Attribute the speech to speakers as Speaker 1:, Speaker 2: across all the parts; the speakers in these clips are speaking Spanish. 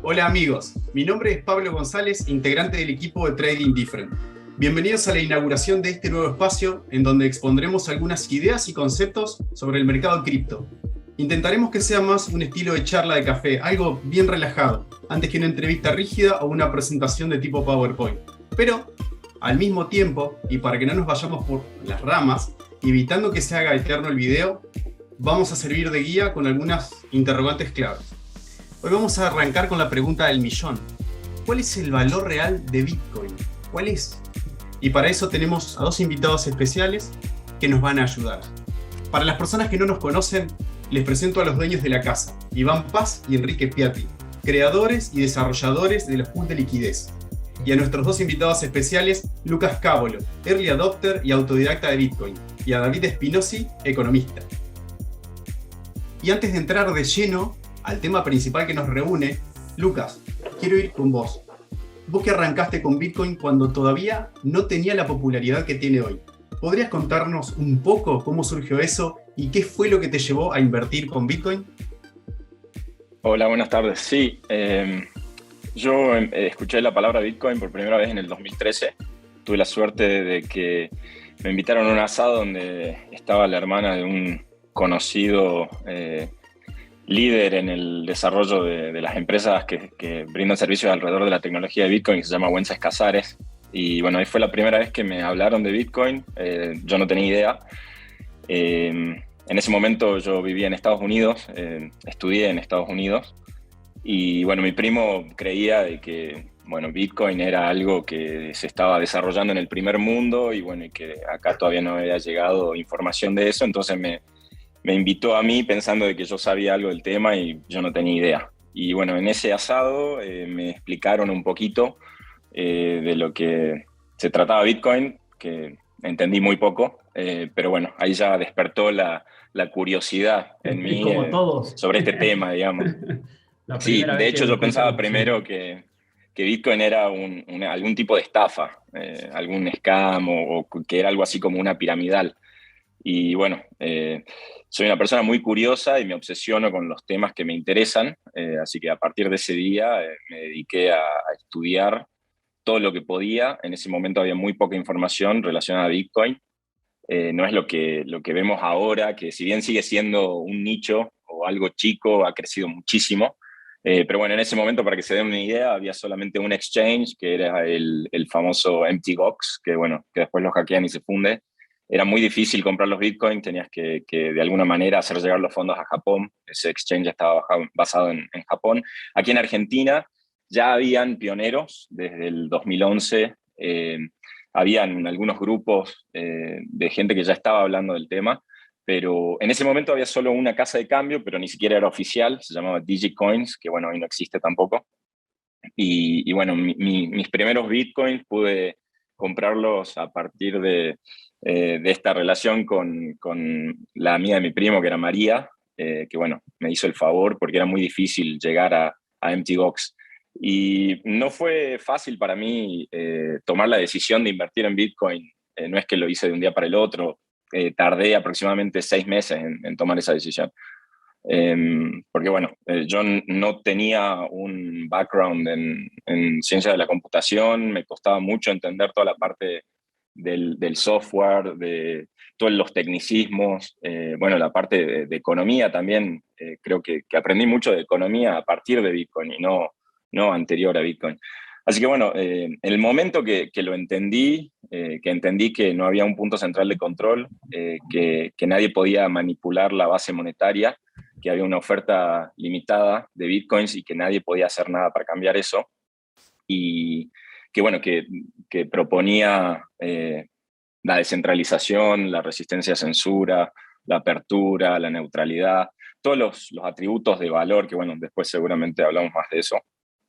Speaker 1: Hola amigos, mi nombre es Pablo González, integrante del equipo de Trading Different. Bienvenidos a la inauguración de este nuevo espacio en donde expondremos algunas ideas y conceptos sobre el mercado cripto. Intentaremos que sea más un estilo de charla de café, algo bien relajado, antes que una entrevista rígida o una presentación de tipo PowerPoint. Pero, al mismo tiempo, y para que no nos vayamos por las ramas, evitando que se haga eterno el video, vamos a servir de guía con algunas interrogantes claves. Hoy vamos a arrancar con la pregunta del millón. ¿Cuál es el valor real de Bitcoin? ¿Cuál es? Y para eso tenemos a dos invitados especiales que nos van a ayudar. Para las personas que no nos conocen, les presento a los dueños de la casa, Iván Paz y Enrique Piatti, creadores y desarrolladores de los pools de liquidez. Y a nuestros dos invitados especiales, Lucas Cábolo, early adopter y autodidacta de Bitcoin, y a David Espinosi, economista. Y antes de entrar de lleno al tema principal que nos reúne, Lucas, quiero ir con vos. Vos que arrancaste con Bitcoin cuando todavía no tenía la popularidad que tiene hoy. ¿Podrías contarnos un poco cómo surgió eso y qué fue lo que te llevó a invertir con Bitcoin?
Speaker 2: Hola, buenas tardes. Sí, yo escuché la palabra Bitcoin por primera vez en el 2013. Tuve la suerte de que me invitaron a un asado donde estaba la hermana de un conocido líder en el desarrollo de las empresas que brindan servicios alrededor de la tecnología de Bitcoin, que se llama Wences Casares. Y bueno, ahí fue la primera vez que me hablaron de Bitcoin. Yo no tenía idea. En ese momento yo vivía en Estados Unidos, estudié en Estados Unidos. Y bueno, mi primo creía de que bueno, Bitcoin era algo que se estaba desarrollando en el primer mundo y bueno, y que acá todavía no había llegado información de eso. Entonces me invitó a mí pensando de que yo sabía algo del tema y yo no tenía idea. Y bueno, en ese asado me explicaron un poquito de lo que se trataba Bitcoin, que entendí muy poco, pero bueno, ahí ya despertó la curiosidad en
Speaker 3: Es
Speaker 2: mí
Speaker 3: como todos.
Speaker 2: sobre este tema, digamos.
Speaker 3: La
Speaker 2: Sí,
Speaker 3: primera
Speaker 2: de
Speaker 3: vez que
Speaker 2: hecho yo
Speaker 3: escuchan,
Speaker 2: pensaba
Speaker 3: sí.
Speaker 2: primero que Bitcoin era algún tipo de estafa, algún scam o que era algo así como una piramidal. Y bueno, soy una persona muy curiosa y me obsesiono con los temas que me interesan, así que a partir de ese día me dediqué a estudiar todo lo que podía. En ese momento había muy poca información relacionada a Bitcoin. No es lo que vemos ahora, que si bien sigue siendo un nicho o algo chico, ha crecido muchísimo. Pero bueno, en ese momento, para que se den una idea, había solamente un exchange, que era el famoso MTGOX, que bueno, que después lo hackean y se funde. Era muy difícil comprar los Bitcoin, tenías que de alguna manera hacer llegar los fondos a Japón. Ese exchange estaba basado en Japón. Aquí en Argentina ya habían pioneros desde el 2011. Habían algunos grupos de gente que ya estaba hablando del tema, pero en ese momento había solo una casa de cambio, pero ni siquiera era oficial, se llamaba Digicoins, que bueno, hoy no existe tampoco. Y bueno, mis primeros Bitcoins pude comprarlos a partir de esta relación con la amiga de mi primo, que era María, que bueno, me hizo el favor porque era muy difícil llegar a MTGOX. Y no fue fácil para mí tomar la decisión de invertir en Bitcoin. No es que lo hice de un día para el otro. Tardé aproximadamente 6 meses en tomar esa decisión. Porque bueno, yo no tenía un background en ciencia de la computación, me costaba mucho entender toda la parte del software, de todos los tecnicismos, bueno, la parte de economía también, creo que aprendí mucho de economía a partir de Bitcoin y no anterior a Bitcoin. Así que bueno, en el momento que lo entendí, que entendí que no había un punto central de control, que nadie podía manipular la base monetaria, que había una oferta limitada de Bitcoins y que nadie podía hacer nada para cambiar eso, y que bueno, que proponía la descentralización, la resistencia a censura, la apertura, la neutralidad, todos los atributos de valor, que bueno, después seguramente hablamos más de eso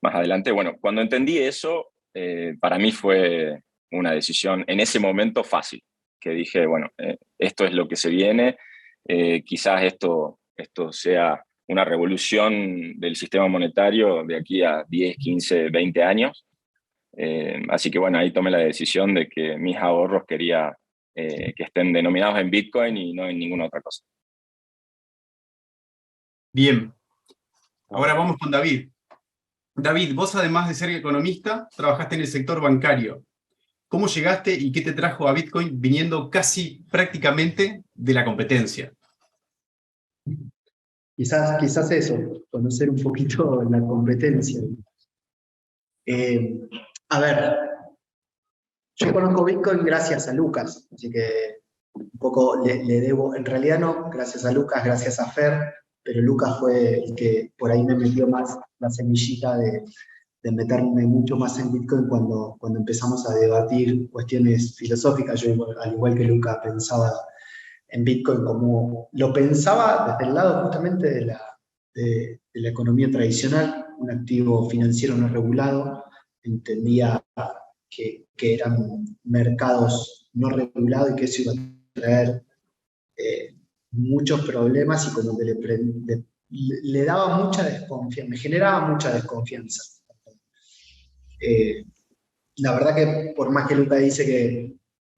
Speaker 2: más adelante. Bueno, cuando entendí eso, para mí fue una decisión en ese momento fácil, que dije, bueno, esto es lo que se viene, quizás esto sea una revolución del sistema monetario de aquí a 10, 15, 20 años. Así que bueno, ahí tomé la decisión de que mis ahorros quería que estén denominados en Bitcoin y no en ninguna otra cosa.
Speaker 1: Bien, ahora vamos con David. David, vos además de ser economista, trabajaste en el sector bancario. ¿Cómo llegaste y qué te trajo a Bitcoin viniendo casi prácticamente de la competencia?
Speaker 3: Quizás eso, conocer un poquito la competencia. A ver, yo conozco Bitcoin gracias a Lucas, así que un poco le debo, en realidad no, gracias a Lucas, gracias a Fer, pero Lucas fue el que por ahí me metió más la semillita de meterme mucho más en Bitcoin cuando empezamos a debatir cuestiones filosóficas. Yo, al igual que Lucas, pensaba en Bitcoin como lo pensaba desde el lado justamente de la economía tradicional, un activo financiero no regulado. Entendía que eran mercados no regulados y que eso iba a traer muchos problemas y como que le daba mucha desconfianza, me generaba mucha desconfianza. La verdad que por más que Luca dice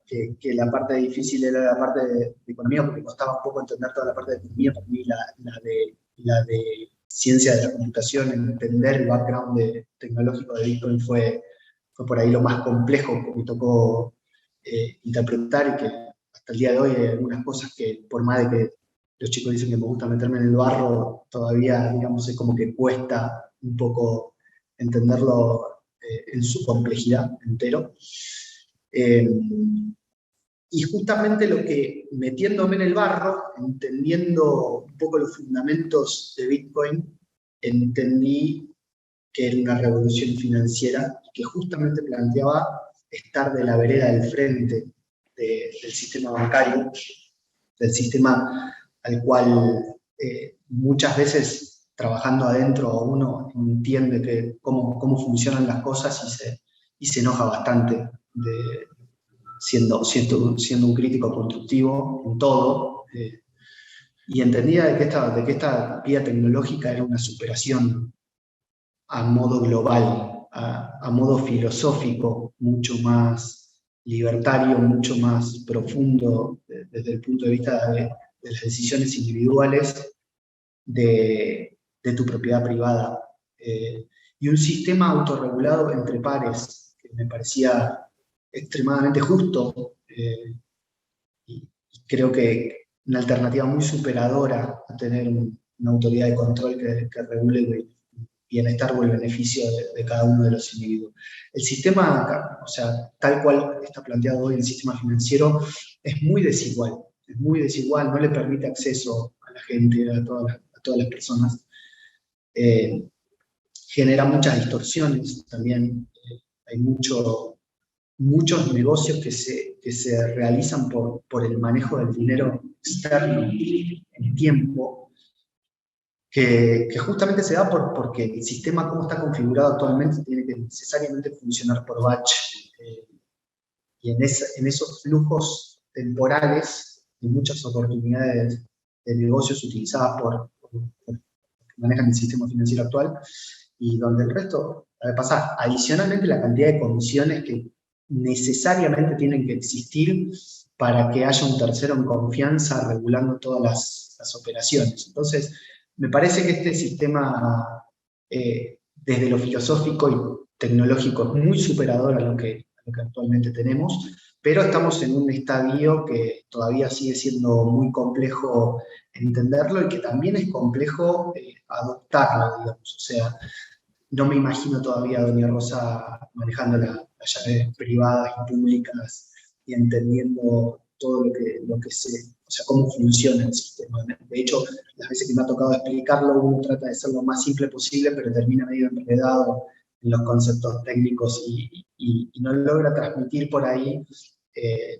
Speaker 3: que la parte difícil era la parte de economía, porque costaba un poco entender toda la parte de economía, para mí la de ciencia de la computación, entender el background tecnológico de Bitcoin fue por ahí lo más complejo que me tocó interpretar, y que hasta el día de hoy hay algunas cosas que, por más de que los chicos dicen que me gusta meterme en el barro, todavía, digamos, es como que cuesta un poco entenderlo en su complejidad entero. Y justamente lo que, metiéndome en el barro, entendiendo un poco los fundamentos de Bitcoin, entendí que era una revolución financiera que justamente planteaba estar de la vereda del frente del sistema bancario, del sistema al cual muchas veces trabajando adentro uno entiende cómo funcionan las cosas y se enoja bastante siendo un crítico constructivo en todo, y entendía de que esta vía tecnológica era una superación a modo global, a modo filosófico, mucho más libertario, mucho más profundo desde el punto de vista de las decisiones individuales de tu propiedad privada. Y un sistema autorregulado entre pares que me parecía extremadamente justo, y creo que una alternativa muy superadora a tener una autoridad de control que regule el bienestar o el beneficio de cada uno de los individuos. El sistema, o sea, tal cual está planteado hoy el sistema financiero, es muy desigual, no le permite acceso a la gente, a todas las personas. Genera muchas distorsiones también. Hay muchos negocios que se realizan por el manejo del dinero externo en tiempo, que justamente se da porque el sistema como está configurado actualmente tiene que necesariamente funcionar por batch, y en esos flujos temporales hay muchas oportunidades de negocios utilizadas por que manejan el sistema financiero actual, y donde el resto debe pasar. Adicionalmente, la cantidad de comisiones que necesariamente tienen que existir para que haya un tercero en confianza regulando todas las operaciones. Entonces, me parece que este sistema, desde lo filosófico y tecnológico, es muy superador a lo que actualmente tenemos, pero estamos en un estadio que todavía sigue siendo muy complejo entenderlo y que también es complejo adoptarlo, digamos. O sea, no me imagino todavía a Doña Rosa manejando las llaves privadas y públicas y entendiendo todo lo que o sea, cómo funciona el sistema. De hecho, las veces que me ha tocado explicarlo, uno trata de ser lo más simple posible, pero termina medio enredado en los conceptos técnicos y no logra transmitir por ahí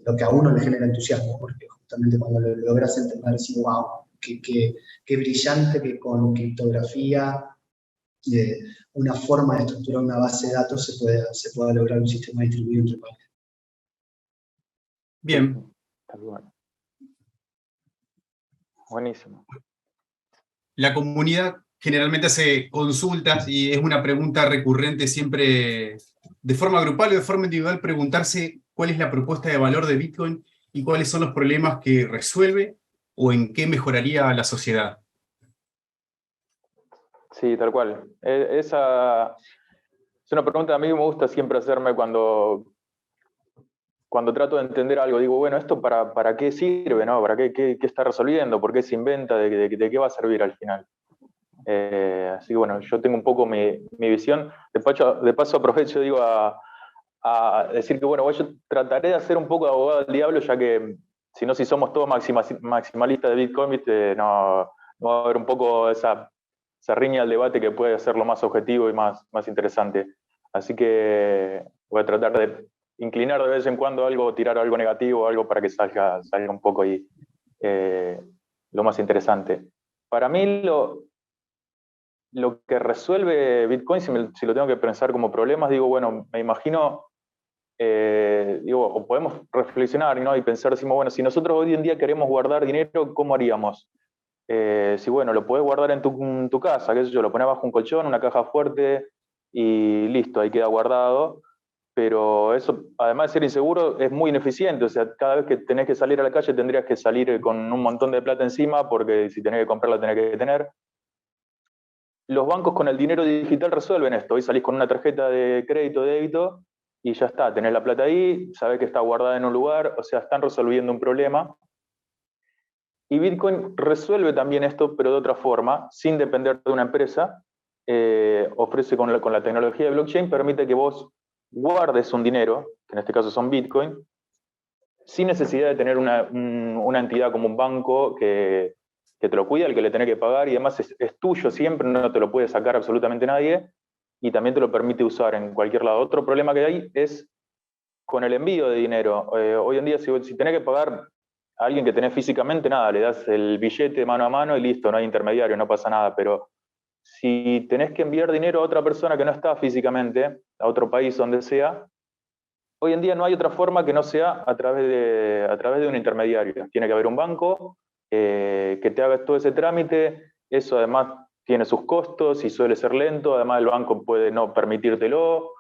Speaker 3: lo que a uno le genera entusiasmo, porque justamente cuando lo logras entender, decís, wow, qué brillante que con criptografía, una forma de estructurar una base de datos se pueda lograr un sistema distribuido entre pares.
Speaker 1: Bien.
Speaker 4: Buenísimo.
Speaker 1: La comunidad generalmente hace consultas y es una pregunta recurrente siempre, de forma grupal o de forma individual, preguntarse cuál es la propuesta de valor de Bitcoin y cuáles son los problemas que resuelve o en qué mejoraría la sociedad.
Speaker 4: Sí, tal cual. Esa es una pregunta que a mí me gusta siempre hacerme cuando trato de entender algo. Digo, bueno, ¿esto para qué sirve, no? ¿Para qué está resolviendo? ¿Por qué se inventa? ¿De qué va a servir al final? Así que bueno, yo tengo un poco mi visión. De paso aprovecho, digo, a decir que bueno, yo trataré de hacer un poco de abogado del diablo, ya que si somos todos maximalistas de Bitcoin, ¿viste? No va a haber un poco esa riña al debate que puede hacerlo más objetivo y más interesante. Así que voy a tratar de inclinar de vez en cuando algo, tirar algo negativo, algo para que salga un poco ahí lo más interesante. Para mí lo que resuelve Bitcoin, si lo tengo que pensar como problemas, digo, bueno, me imagino, o podemos reflexionar, ¿no? Y pensar, decimos, bueno, si nosotros hoy en día queremos guardar dinero, ¿cómo haríamos? Si bueno, lo podés guardar en tu casa, qué sé yo, lo ponés bajo un colchón, una caja fuerte y listo, ahí queda guardado. Pero eso, además de ser inseguro, es muy ineficiente. O sea, cada vez que tenés que salir a la calle tendrías que salir con un montón de plata encima, porque si tenés que comprarla tenés que tener. Los bancos con el dinero digital resuelven esto. Hoy salís con una tarjeta de crédito, débito, y ya está, tenés la plata ahí, sabés que está guardada en un lugar, o sea, están resolviendo un problema. Y Bitcoin resuelve también esto, pero de otra forma, sin depender de una empresa. Ofrece con la tecnología de blockchain, permite que vos guardes un dinero, que en este caso son Bitcoin, sin necesidad de tener una entidad como un banco que te lo cuida, al que le tenés que pagar, y además es tuyo siempre, no te lo puede sacar absolutamente nadie, y también te lo permite usar en cualquier lado. Otro problema que hay es con el envío de dinero. Hoy en día, si tenés que pagar a alguien que tenés físicamente, nada, le das el billete mano a mano y listo, no hay intermediario, no pasa nada, pero si tenés que enviar dinero a otra persona que no está físicamente, a otro país, donde sea, hoy en día no hay otra forma que no sea a través de un intermediario. Tiene que haber un banco que te haga todo ese trámite. Eso además tiene sus costos y suele ser lento. Además el banco puede no permitírtelo,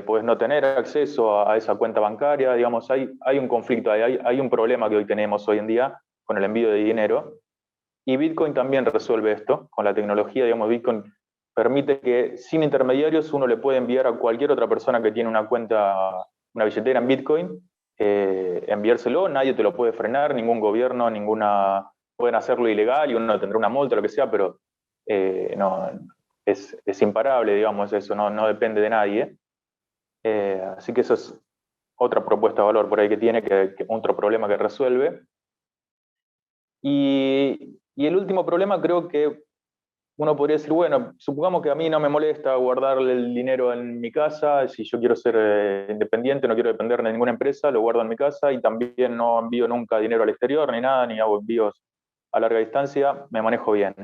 Speaker 4: puedes no tener acceso a esa cuenta bancaria. Digamos, hay un conflicto, hay un problema que hoy tenemos hoy en día con el envío de dinero. Y Bitcoin también resuelve esto. Con la tecnología, digamos, Bitcoin permite que sin intermediarios uno le puede enviar a cualquier otra persona que tiene una cuenta, una billetera en Bitcoin, enviárselo, nadie te lo puede frenar, ningún gobierno, pueden hacerlo ilegal y uno tendrá una multa, lo que sea, pero no, es imparable, digamos, eso, no depende de nadie. Así que eso es otra propuesta de valor por ahí que tiene, que otro problema que resuelve. Y el último problema, creo que uno podría decir, bueno, supongamos que a mí no me molesta guardarle el dinero en mi casa, si yo quiero ser independiente, no quiero depender de ninguna empresa, lo guardo en mi casa y también no envío nunca dinero al exterior, ni nada, ni hago envíos a larga distancia, me manejo bien.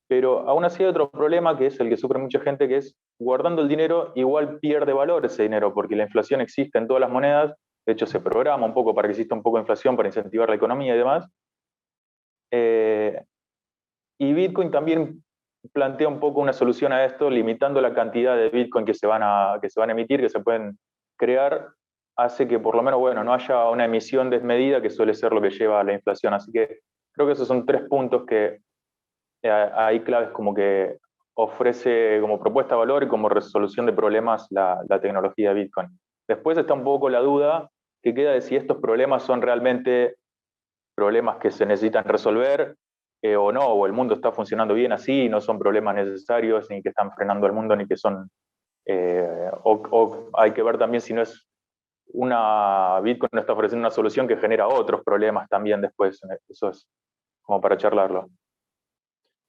Speaker 4: Pero aún así hay otro problema, que es el que sufre mucha gente, que es guardando el dinero igual pierde valor ese dinero, porque la inflación existe en todas las monedas, de hecho se programa un poco para que exista un poco de inflación, para incentivar la economía y demás. Y Bitcoin también plantea un poco una solución a esto, limitando la cantidad de Bitcoin que se van a emitir, que se pueden crear, hace que por lo menos, bueno, no haya una emisión desmedida, que suele ser lo que lleva a la inflación. Así que creo que esos son 3 puntos que hay claves como que ofrece como propuesta de valor y como resolución de problemas la tecnología de Bitcoin. Después está un poco la duda que queda de si estos problemas son realmente problemas que se necesitan resolver o no, o el mundo está funcionando bien así, no son problemas necesarios, ni que están frenando el mundo, ni que son... o hay que ver también si no es Bitcoin no está ofreciendo una solución que genera otros problemas también después. Eso es como para charlarlo.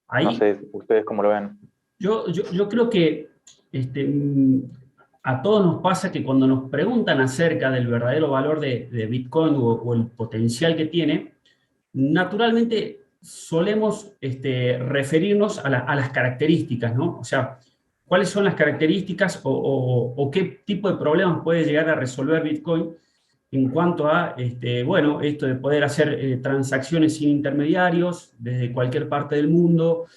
Speaker 5: Ahí,
Speaker 4: no sé, ¿ustedes cómo lo ven?
Speaker 5: Yo creo que a todos nos pasa que cuando nos preguntan acerca del verdadero valor de Bitcoin o el potencial que tiene, naturalmente solemos referirnos a las características, ¿no? O sea, ¿cuáles son las características o qué tipo de problemas puede llegar a resolver Bitcoin en cuanto a, bueno, esto de poder hacer transacciones sin intermediarios desde cualquier parte del mundo,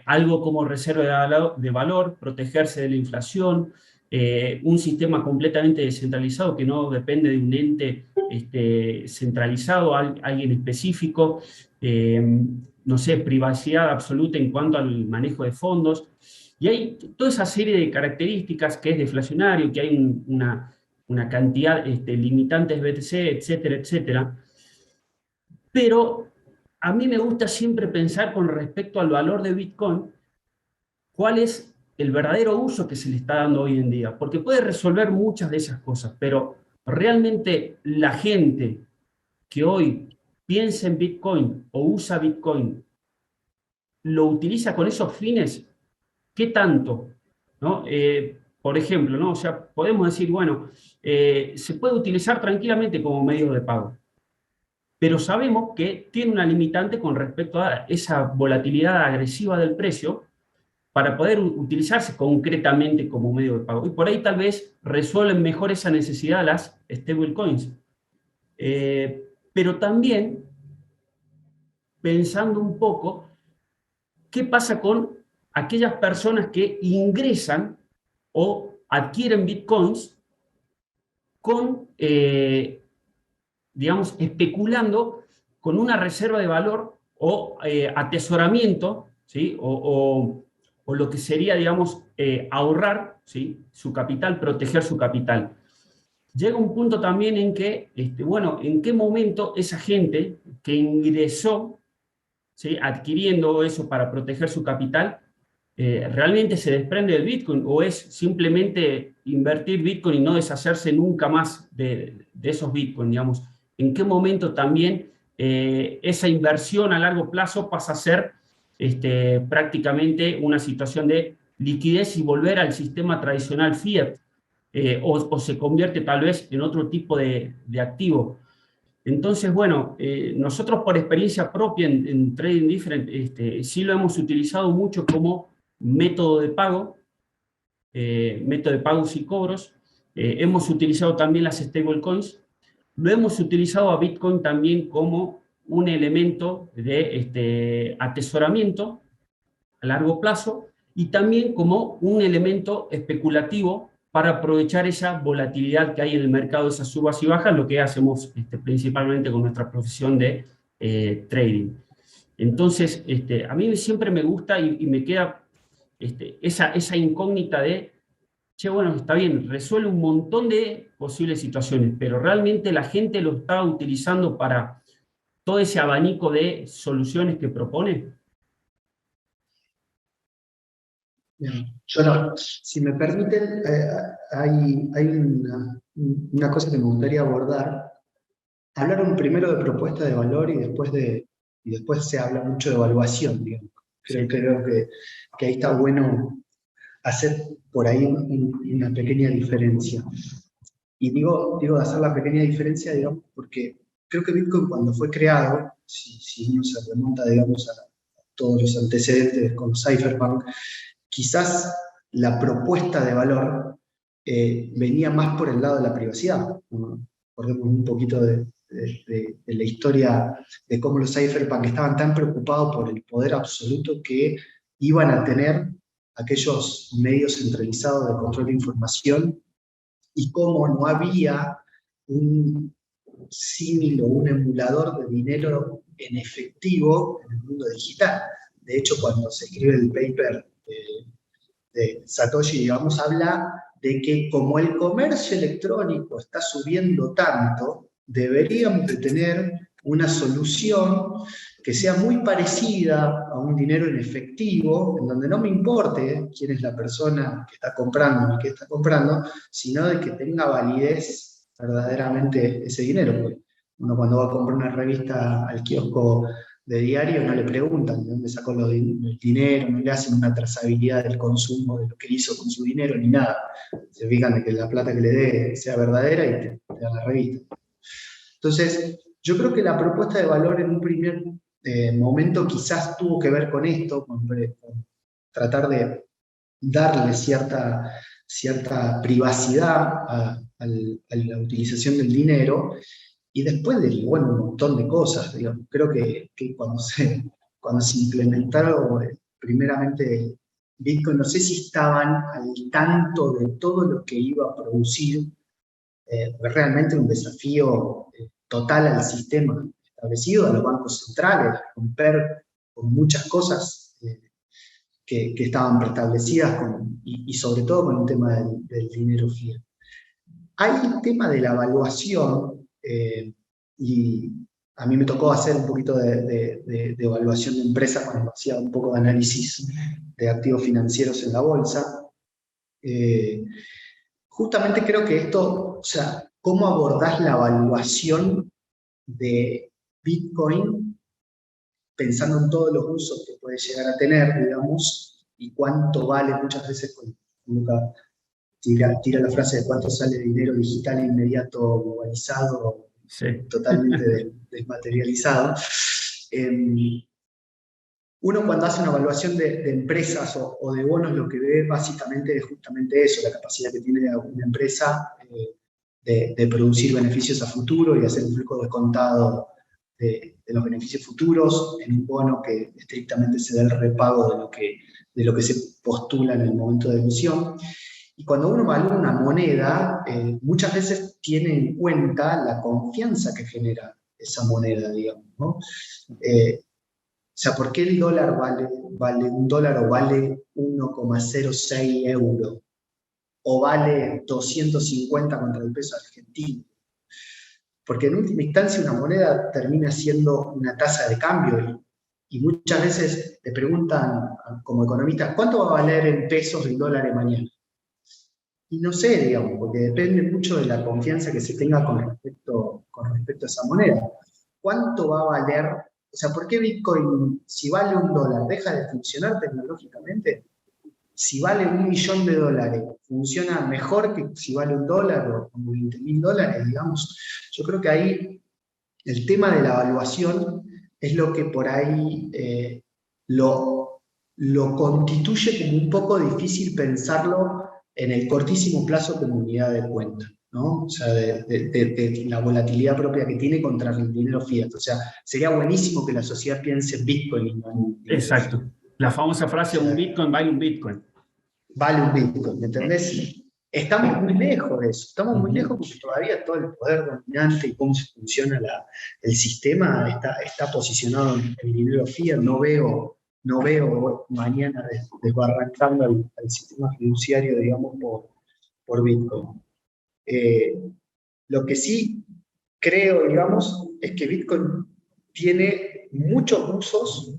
Speaker 5: algo como reserva de valor, protegerse de la inflación, un sistema completamente descentralizado que no depende de un ente centralizado, alguien específico, no sé, privacidad absoluta en cuanto al manejo de fondos. Y hay toda esa serie de características que es deflacionario, que hay una cantidad limitantes BTC, etcétera, etcétera. Pero a mí me gusta siempre pensar con respecto al valor de Bitcoin, cuál es el verdadero uso que se le está dando hoy en día, porque puede resolver muchas de esas cosas, pero realmente la gente que hoy piensa en Bitcoin o usa Bitcoin, ¿lo utiliza con esos fines? ¿Qué tanto? ¿No? Por ejemplo, ¿no? O sea, podemos decir, bueno, se puede utilizar tranquilamente como medio de pago, pero sabemos que tiene una limitante con respecto a esa volatilidad agresiva del precio para poder utilizarse concretamente como medio de pago. Y por ahí tal vez resuelven mejor esa necesidad las stablecoins. Pero también, pensando un poco, ¿qué pasa con aquellas personas que ingresan o adquieren bitcoins con, digamos, especulando con una reserva de valor o atesoramiento, ¿sí? O lo que sería, digamos, ahorrar, ¿sí? Su capital, proteger su capital. Llega un punto también en que, bueno, ¿en qué momento esa gente que ingresó, ¿sí? Adquiriendo eso para proteger su capital, realmente se desprende del Bitcoin o es simplemente invertir Bitcoin y no deshacerse nunca más de esos Bitcoin, digamos? ¿En qué momento también esa inversión a largo plazo pasa a ser prácticamente una situación de liquidez y volver al sistema tradicional fiat? O se convierte tal vez en otro tipo de activo. Entonces, bueno, nosotros por experiencia propia en Trading Different, sí lo hemos utilizado mucho como método de pagos y cobros. Hemos utilizado también las stablecoins. Lo hemos utilizado a Bitcoin también como un elemento de atesoramiento a largo plazo y también como un elemento especulativo para aprovechar esa volatilidad que hay en el mercado, esas subas y bajas, lo que hacemos principalmente con nuestra profesión de trading. Entonces, a mí siempre me gusta y me queda esa incógnita de, che, bueno, está bien, resuelve un montón de posibles situaciones, pero realmente la gente lo está utilizando para todo ese abanico de soluciones que propone.
Speaker 3: Bien. Yo no, si me permiten, hay una cosa que me gustaría abordar. Hablaron primero de propuesta de valor y después se habla mucho de evaluación, digamos. Creo que ahí está bueno hacer por ahí una pequeña diferencia. Y digo de hacer la pequeña diferencia, digamos, porque creo que Bitcoin cuando fue creado, si uno se remonta, digamos, a todos los antecedentes con Cypherpunk, quizás la propuesta de valor venía más por el lado de la privacidad. Recordemos un poquito de la historia de cómo los cypherpunk estaban tan preocupados por el poder absoluto que iban a tener aquellos medios centralizados de control de información y cómo no había un símil o un emulador de dinero en efectivo en el mundo digital. De hecho, cuando se escribe el paper de Satoshi, digamos, habla de que como el comercio electrónico está subiendo tanto, deberíamos de tener una solución que sea muy parecida a un dinero en efectivo, en donde no me importe quién es la persona que está comprando ni qué está comprando, sino de que tenga validez verdaderamente ese dinero. Porque uno cuando va a comprar una revista al kiosco de diario no le preguntan de dónde sacó el dinero, no le hacen una trazabilidad del consumo, de lo que hizo con su dinero, ni nada. Se fijan de que la plata que le dé sea verdadera y te dan la revista. Entonces, yo creo que la propuesta de valor en un primer momento quizás tuvo que ver con esto, con tratar de darle cierta privacidad a la utilización del dinero, y después derivó en un montón de cosas. Digamos. Creo que cuando se implementaron primeramente Bitcoin, no sé si estaban al tanto de todo lo que iba a producir. Fue realmente un desafío total al sistema establecido, a los bancos centrales, romper muchas cosas que estaban preestablecidas y sobre todo con el tema del dinero fiat. Hay un tema de la evaluación, y a mí me tocó hacer un poquito de evaluación de empresas cuando hacía un poco de análisis de activos financieros en la bolsa. Justamente creo que esto, o sea, cómo abordás la evaluación de Bitcoin pensando en todos los usos que puede llegar a tener, digamos, y cuánto vale muchas veces, nunca tira la frase de cuánto sale dinero digital e inmediato, globalizado, sí, totalmente desmaterializado. Uno cuando hace una evaluación de empresas o de bonos, lo que ve básicamente es justamente eso, la capacidad que tiene una empresa de producir beneficios a futuro y hacer un flujo descontado de los beneficios futuros en un bono que estrictamente se da el repago de lo que se postula en el momento de emisión. Y cuando uno evalúa una moneda, muchas veces tiene en cuenta la confianza que genera esa moneda, digamos, ¿no? O sea, ¿por qué el dólar vale $1 o vale 1,06 euros? O vale 250 contra el peso argentino. Porque en última instancia una moneda termina siendo una tasa de cambio y muchas veces te preguntan como economista, ¿cuánto va a valer en pesos el dólar mañana? Y no sé, digamos, porque depende mucho de la confianza que se tenga con respecto a esa moneda. ¿Cuánto va a valer? O sea, ¿por qué Bitcoin, si vale $1, deja de funcionar tecnológicamente? Si vale $1.000.000, ¿funciona mejor que si vale $1 o como $20.000, digamos? Yo creo que ahí el tema de la evaluación es lo que por ahí lo constituye como un poco difícil pensarlo en el cortísimo plazo como unidad de cuenta, ¿no? O sea, de la volatilidad propia que tiene contra el dinero fiat. O sea, sería buenísimo que la sociedad piense en Bitcoin y no en dinero.
Speaker 5: Exacto. La famosa frase, o sea, un Bitcoin vale un Bitcoin.
Speaker 3: Vale un Bitcoin, ¿me entendés? Estamos muy lejos de eso, estamos muy lejos porque todavía todo el poder dominante y cómo se funciona el sistema está posicionado en el dinero fiat. No veo mañana desbarrancando el sistema fiduciario, digamos, por Bitcoin. Lo que sí creo, digamos, es que Bitcoin tiene muchos usos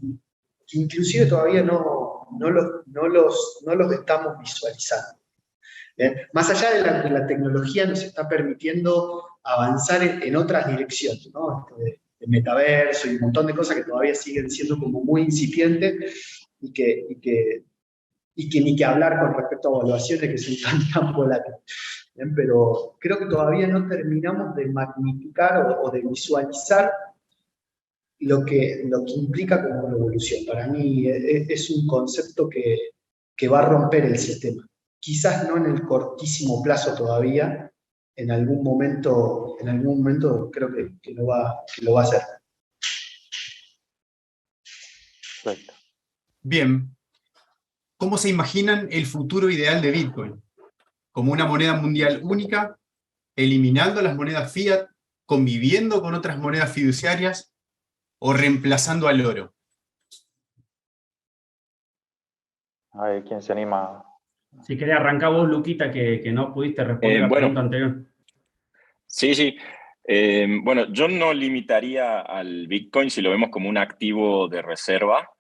Speaker 3: que inclusive todavía no los estamos visualizando. Más allá de la tecnología nos está permitiendo avanzar en otras direcciones, ¿no? De metaverso y un montón de cosas que todavía siguen siendo como muy incipientes y que ni que hablar con respecto a evaluaciones que son tan volátiles. Pero creo que todavía no terminamos de magnificar o de visualizar lo que implica como una evolución. Para mí es un concepto que va a romper el sistema. Quizás no en el cortísimo plazo todavía, en algún momento creo que lo va a hacer.
Speaker 1: Perfecto. Bien. ¿Cómo se imaginan el futuro ideal de Bitcoin? ¿Como una moneda mundial única? ¿Eliminando las monedas fiat? ¿Conviviendo con otras monedas fiduciarias? ¿O reemplazando al oro?
Speaker 4: A ver, ¿quién se anima?
Speaker 5: Si querés arrancar vos, Luquita, que no pudiste responder la pregunta anterior.
Speaker 2: Sí. Bueno, yo no limitaría al Bitcoin, si lo vemos como un activo de reserva,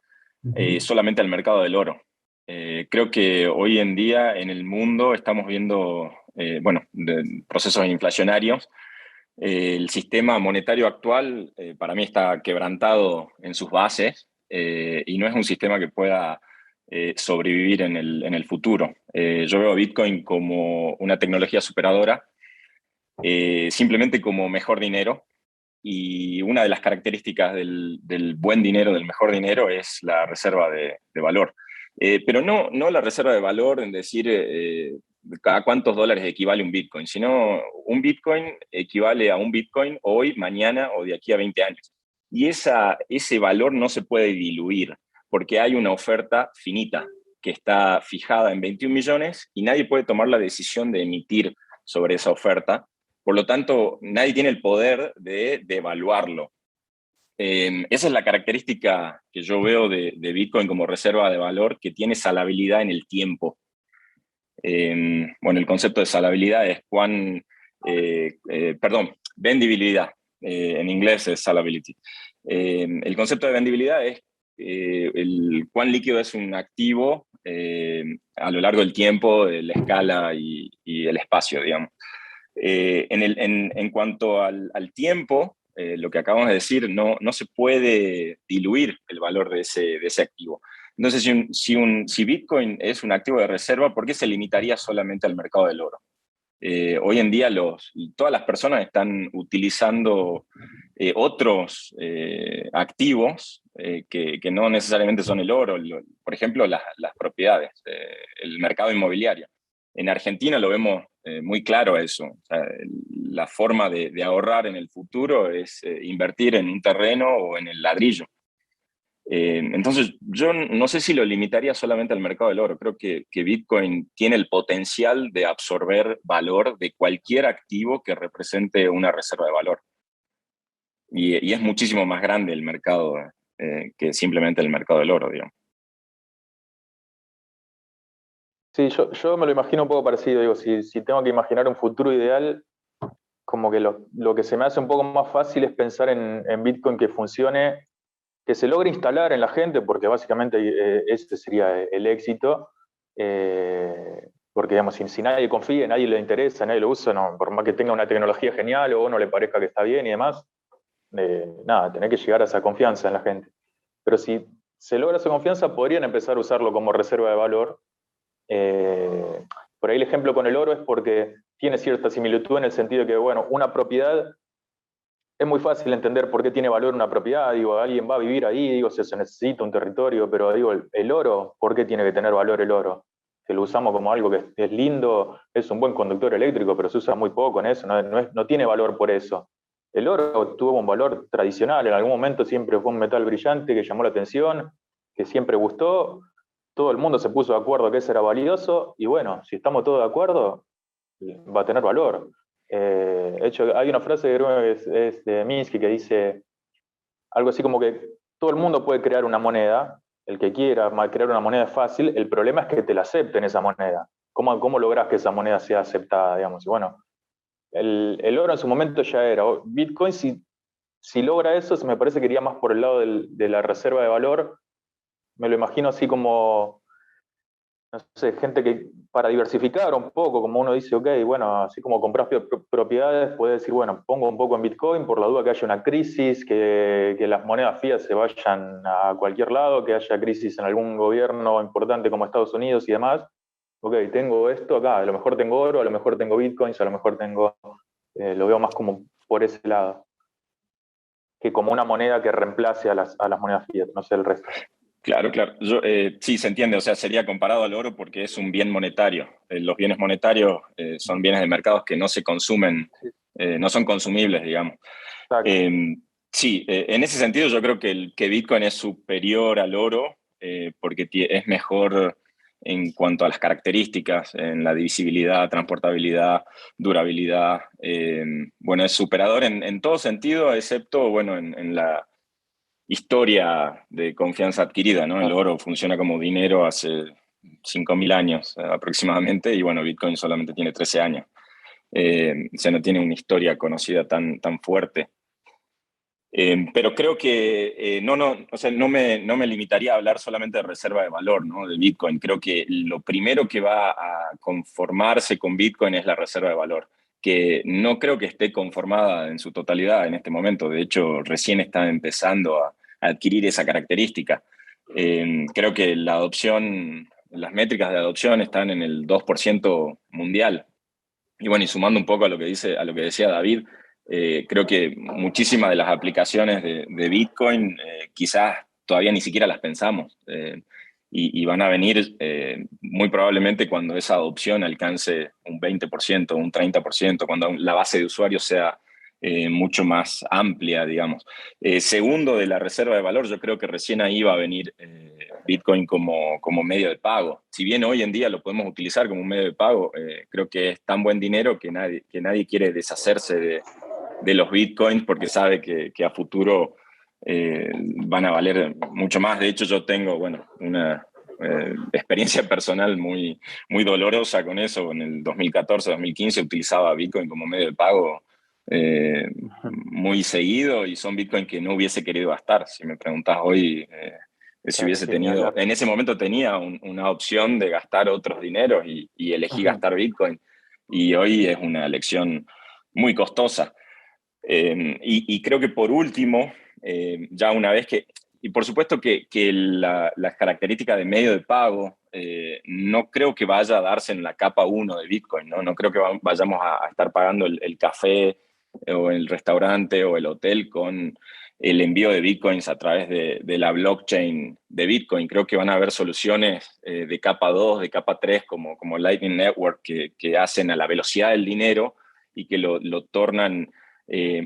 Speaker 2: solamente al mercado del oro. Creo que hoy en día en el mundo estamos viendo procesos inflacionarios. El sistema monetario actual para mí está quebrantado en sus bases y no es un sistema que pueda sobrevivir en el futuro. Yo veo a Bitcoin como una tecnología superadora, simplemente como mejor dinero, y una de las características del buen dinero, del mejor dinero, es la reserva de valor. Pero no la reserva de valor en decir a cuántos dólares equivale un Bitcoin, sino un Bitcoin equivale a un Bitcoin hoy, mañana o de aquí a 20 años. Y ese valor no se puede diluir porque hay una oferta finita que está fijada en 21 millones y nadie puede tomar la decisión de emitir sobre esa oferta. Por lo tanto, nadie tiene el poder de devaluarlo. esa es la característica que yo veo de Bitcoin como reserva de valor, que tiene salabilidad en el tiempo. Bueno, el concepto de salabilidad es vendibilidad. En inglés es salability. El concepto de vendibilidad es cuán líquido es un activo a lo largo del tiempo, de la escala y el espacio, digamos. En cuanto al tiempo, lo que acabamos de decir, no se puede diluir el valor de ese activo. Entonces, si Bitcoin es un activo de reserva, ¿por qué se limitaría solamente al mercado del oro? Hoy en día todas las personas están utilizando otros activos que no necesariamente son el oro, por ejemplo, las propiedades, el mercado inmobiliario. En Argentina lo vemos muy claro eso. O sea, la forma de ahorrar en el futuro es invertir en un terreno o en el ladrillo. Entonces, yo no sé si lo limitaría solamente al mercado del oro. Creo que Bitcoin tiene el potencial de absorber valor de cualquier activo que represente una reserva de valor. Y es muchísimo más grande el mercado que simplemente el mercado del oro, digamos.
Speaker 4: Sí, yo me lo imagino un poco parecido. Digo, si tengo que imaginar un futuro ideal, como que lo que se me hace un poco más fácil es pensar en Bitcoin que funcione, que se logre instalar en la gente, porque básicamente ese sería el éxito. Porque, digamos, si nadie confía, nadie le interesa, nadie lo usa, no, por más que tenga una tecnología genial o no le parezca que está bien y demás, nada, tenés que llegar a esa confianza en la gente. Pero si se logra esa confianza, podrían empezar a usarlo como reserva de valor. Por ahí el ejemplo con el oro es porque tiene cierta similitud en el sentido de que, bueno, una propiedad es muy fácil entender por qué tiene valor una propiedad. Digo, alguien va a vivir ahí, digo, se necesita un territorio, pero digo, el oro, ¿por qué tiene que tener valor el oro? Que lo usamos como algo que es lindo, es un buen conductor eléctrico, pero se usa muy poco en eso, no tiene valor por eso. El oro tuvo un valor tradicional, en algún momento siempre fue un metal brillante que llamó la atención, que siempre gustó, todo el mundo se puso de acuerdo que ese era valioso, y bueno, si estamos todos de acuerdo, va a tener valor. De hecho, hay una frase que es de Minsky que dice algo así como que todo el mundo puede crear una moneda, el que quiera crear una moneda es fácil, el problema es que te la acepten esa moneda. ¿Cómo lográs que esa moneda sea aceptada, digamos? Y bueno, el oro en su momento ya era. Bitcoin, si logra eso, me parece que iría más por el lado de la reserva de valor. Me lo imagino así como, no sé, gente que para diversificar un poco, como uno dice, ok, bueno, así como compras propiedades, puedes decir, bueno, pongo un poco en Bitcoin por la duda que haya una crisis, que las monedas fiat se vayan a cualquier lado, que haya crisis en algún gobierno importante como Estados Unidos y demás. Ok, tengo esto acá, a lo mejor tengo oro, a lo mejor tengo Bitcoins, a lo mejor lo veo más como por ese lado, que como una moneda que reemplace a las monedas fiat, no sé el resto.
Speaker 2: Claro. Sí, se entiende, o sea, sería comparado al oro porque es un bien monetario. Los bienes monetarios son bienes de mercados que no se consumen, no son consumibles, digamos. Sí, en ese sentido yo creo que Bitcoin es superior al oro porque es mejor en cuanto a las características, en la divisibilidad, transportabilidad, durabilidad. Bueno, es superador en todo sentido, excepto, bueno, en la historia de confianza adquirida, ¿no? El oro funciona como dinero hace 5.000 años aproximadamente y bueno, Bitcoin solamente tiene 13 años. O sea, no tiene una historia conocida tan fuerte. Pero creo que o sea, no me limitaría a hablar solamente de reserva de valor, ¿no? De Bitcoin. Creo que lo primero que va a conformarse con Bitcoin es la reserva de valor, que no creo que esté conformada en su totalidad en este momento. De hecho, recién está empezando a adquirir esa característica. Creo que la adopción, las métricas de adopción están en el 2% mundial. Y bueno, y sumando un poco a lo que decía David, creo que muchísimas de las aplicaciones de Bitcoin quizás todavía ni siquiera las pensamos y van a venir muy probablemente cuando esa adopción alcance un 20%, un 30%, cuando la base de usuarios sea mucho más amplia, digamos. Segundo, de la reserva de valor, yo creo que recién ahí va a venir Bitcoin como medio de pago. Si bien hoy en día lo podemos utilizar como un medio de pago, creo que es tan buen dinero que nadie quiere deshacerse de los Bitcoins porque sabe que a futuro van a valer mucho más. De hecho, yo tengo, bueno, una experiencia personal muy, muy dolorosa con eso. En el 2014-2015 utilizaba Bitcoin como medio de pago muy seguido, y son Bitcoin que no hubiese querido gastar. Si me preguntás hoy, si hubiese tenido, en ese momento tenía una opción de gastar otros dineros y elegí gastar Bitcoin, y hoy es una elección muy costosa. Y creo que por último, ya una vez que, y por supuesto que las características de medio de pago no creo que vaya a darse en la capa 1 de Bitcoin, ¿no? No creo que vayamos a estar pagando el café o el restaurante o el hotel con el envío de Bitcoins a través de la blockchain de Bitcoin. Creo que van a haber soluciones de capa 2, de capa 3, como Lightning Network, que hacen a la velocidad del dinero y que lo tornan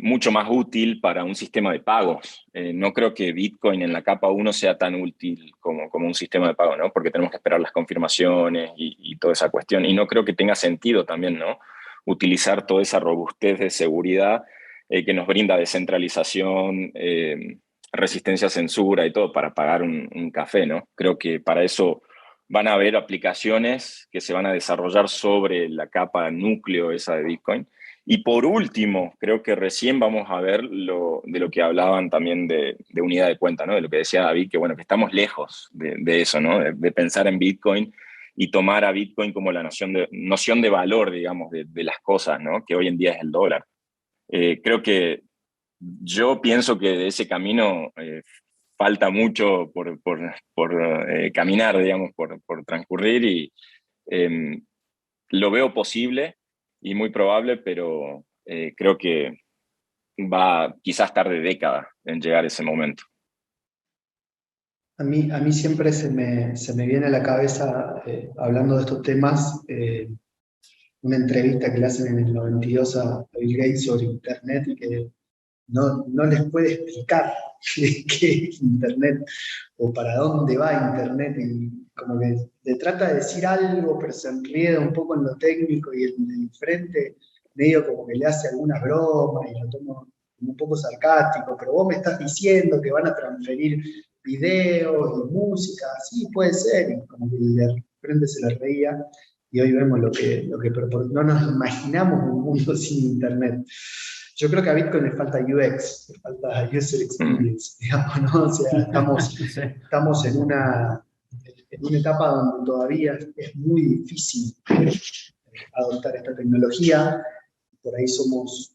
Speaker 2: mucho más útil para un sistema de pagos. No creo que Bitcoin en la capa 1 sea tan útil como un sistema de pago, ¿no? Porque tenemos que esperar las confirmaciones y toda esa cuestión. Y no creo que tenga sentido también, ¿no? Utilizar toda esa robustez de seguridad que nos brinda descentralización, resistencia a censura y todo para pagar un café, ¿no? Creo que para eso van a haber aplicaciones que se van a desarrollar sobre la capa núcleo esa de Bitcoin. Y por último, creo que recién vamos a ver de lo que hablaban también de unidad de cuenta, ¿no? De lo que decía David, que bueno, que estamos lejos de eso, ¿no? De pensar en Bitcoin y tomar a Bitcoin como la noción de valor, digamos, de las cosas, ¿no? Que hoy en día es el dólar. Creo que yo pienso que de ese camino falta mucho por caminar, digamos, por transcurrir, y lo veo posible y muy probable, pero creo que va quizás tarde décadas en llegar ese momento.
Speaker 3: A mí siempre se me viene a la cabeza, hablando de estos temas, una entrevista que le hacen en el 92 a Bill Gates sobre Internet, y que no les puede explicar qué es Internet o para dónde va Internet, y como que le trata de decir algo, pero se enrieda un poco en lo técnico, y el de frente medio como que le hace algunas bromas y lo toma como un poco sarcástico. Pero vos me estás diciendo que van a transferir videos y música. Sí, puede ser. Y como que de frente se le reía, y hoy vemos lo que no nos imaginamos un mundo sin Internet. Yo creo que a Bitcoin le falta UX, le falta User Experience, digamos, ¿no? O sea, estamos en una etapa donde todavía es muy difícil adoptar esta tecnología. Por ahí somos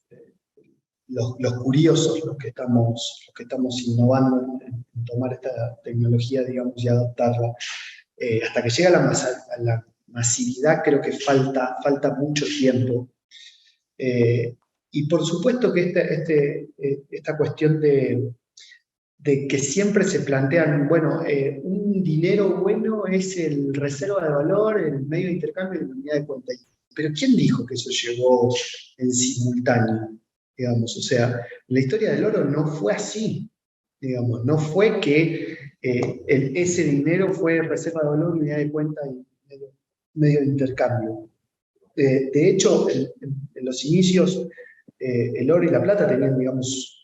Speaker 3: los curiosos los que estamos innovando en tomar esta tecnología, digamos, y adoptarla. Hasta que llegue a la masividad, creo que falta mucho tiempo. Y por supuesto que esta cuestión de que siempre se plantean, bueno, un dinero bueno es el reserva de valor, el medio de intercambio y la unidad de cuenta. Pero ¿quién dijo que eso llegó en simultáneo? Digamos, o sea, la historia del oro no fue así. Digamos, no fue que ese dinero fue reserva de valor, unidad de cuenta y medio de intercambio. De hecho, en los inicios, el oro y la plata tenían, digamos,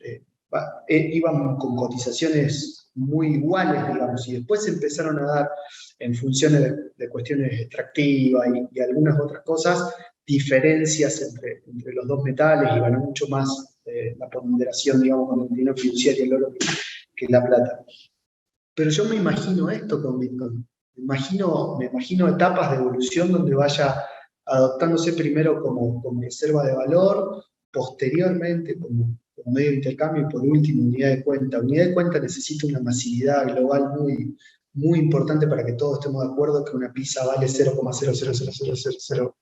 Speaker 3: iban con cotizaciones muy iguales, digamos, y después se empezaron a dar, en función de cuestiones extractivas y algunas otras cosas, diferencias entre los dos metales, y ganó mucho más la ponderación, digamos, con el dinero fiduciario y el oro que la plata. Pero yo me imagino esto con Bitcoin. Me imagino etapas de evolución donde vaya adoptándose primero como reserva de valor, posteriormente como medio de intercambio, y por último unidad de cuenta. Unidad de cuenta necesita una masividad global muy, muy importante para que todos estemos de acuerdo que una pizza vale 0,0000001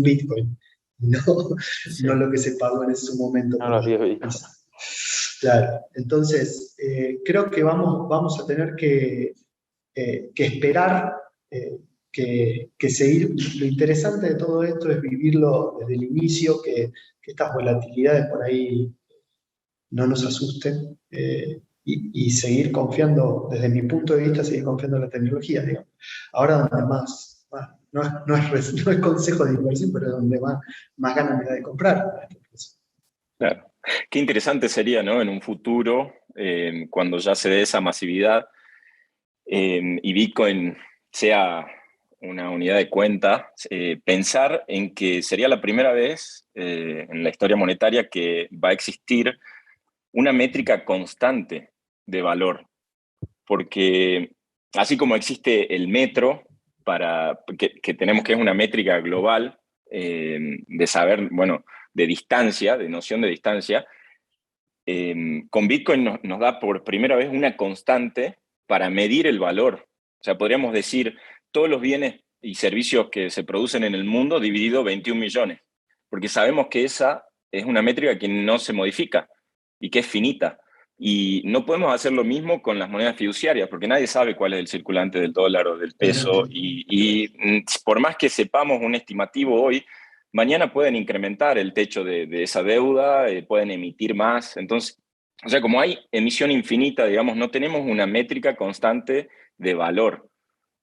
Speaker 3: Bitcoin, no lo que se pagó en ese momento.
Speaker 4: Los 10 Bitcoin.
Speaker 3: Claro, entonces creo que vamos a tener que esperar, que seguir. Lo interesante de todo esto es vivirlo desde el inicio, que estas volatilidades por ahí no nos asusten, y seguir confiando, desde mi punto de vista, seguir confiando en la tecnología, digamos. Ahora donde más no es consejo de inversión, pero donde más ganas me da de comprar.
Speaker 2: Claro. Qué interesante sería, ¿no? En un futuro cuando ya se dé esa masividad y Bitcoin sea una unidad de cuenta, pensar en que sería la primera vez en la historia monetaria que va a existir una métrica constante de valor, porque así como existe el metro, que tenemos que es una métrica global de saber, bueno, de distancia, de noción de distancia, con Bitcoin nos da por primera vez una constante para medir el valor. O sea, podríamos decir todos los bienes y servicios que se producen en el mundo dividido 21 millones, porque sabemos que esa es una métrica que no se modifica y que es finita. Y no podemos hacer lo mismo con las monedas fiduciarias, porque nadie sabe cuál es el circulante del dólar o del peso. Y por más que sepamos un estimativo hoy, mañana pueden incrementar el techo de esa deuda, pueden emitir más. Entonces, o sea, como hay emisión infinita, digamos, no tenemos una métrica constante de valor.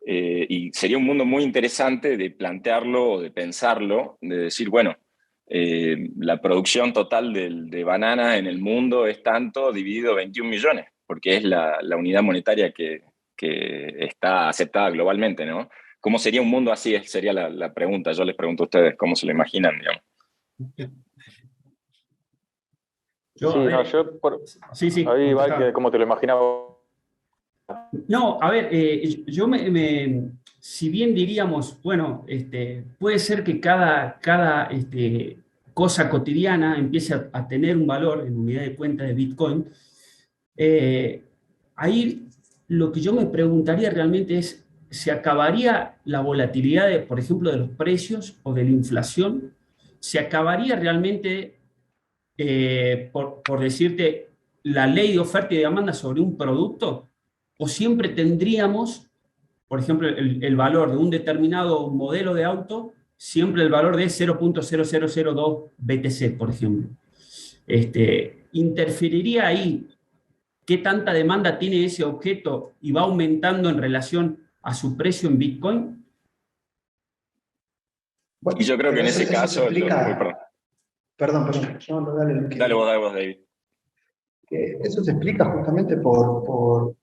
Speaker 2: Y sería un mundo muy interesante de plantearlo o de pensarlo, de decir, bueno, la producción total de bananas en el mundo es tanto dividido 21 millones, porque es la unidad monetaria que está aceptada globalmente, ¿no? ¿Cómo sería un mundo así? Sería la pregunta. Yo les pregunto a ustedes cómo se lo imaginan, digamos.
Speaker 4: Ahí va, como te lo imaginaba.
Speaker 5: No, a ver, yo si bien diríamos, bueno, puede ser que cada cosa cotidiana empiece a tener un valor en unidad de cuenta de Bitcoin, ahí lo que yo me preguntaría realmente es, ¿se acabaría la volatilidad, por ejemplo, de los precios o de la inflación? ¿Se acabaría realmente, por decirte, la ley de oferta y demanda sobre un producto? ¿O siempre tendríamos, por ejemplo, el valor de un determinado modelo de auto, siempre el valor de 0.0002 BTC, por ejemplo? ¿Interferiría ahí qué tanta demanda tiene ese objeto y va aumentando en relación a su precio en Bitcoin?
Speaker 2: Bueno, y yo creo que en ese caso...
Speaker 3: Perdón. No,
Speaker 2: dale vos, David.
Speaker 3: Eso se explica justamente por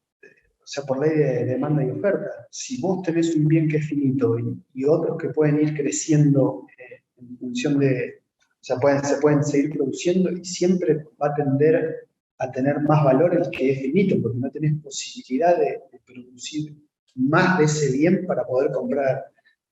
Speaker 3: ley de demanda y oferta. Si vos tenés un bien que es finito y otros que pueden ir creciendo en función de, se pueden seguir produciendo, y siempre va a tender a tener más valor el que es finito, porque no tenés posibilidad de producir más de ese bien para poder comprar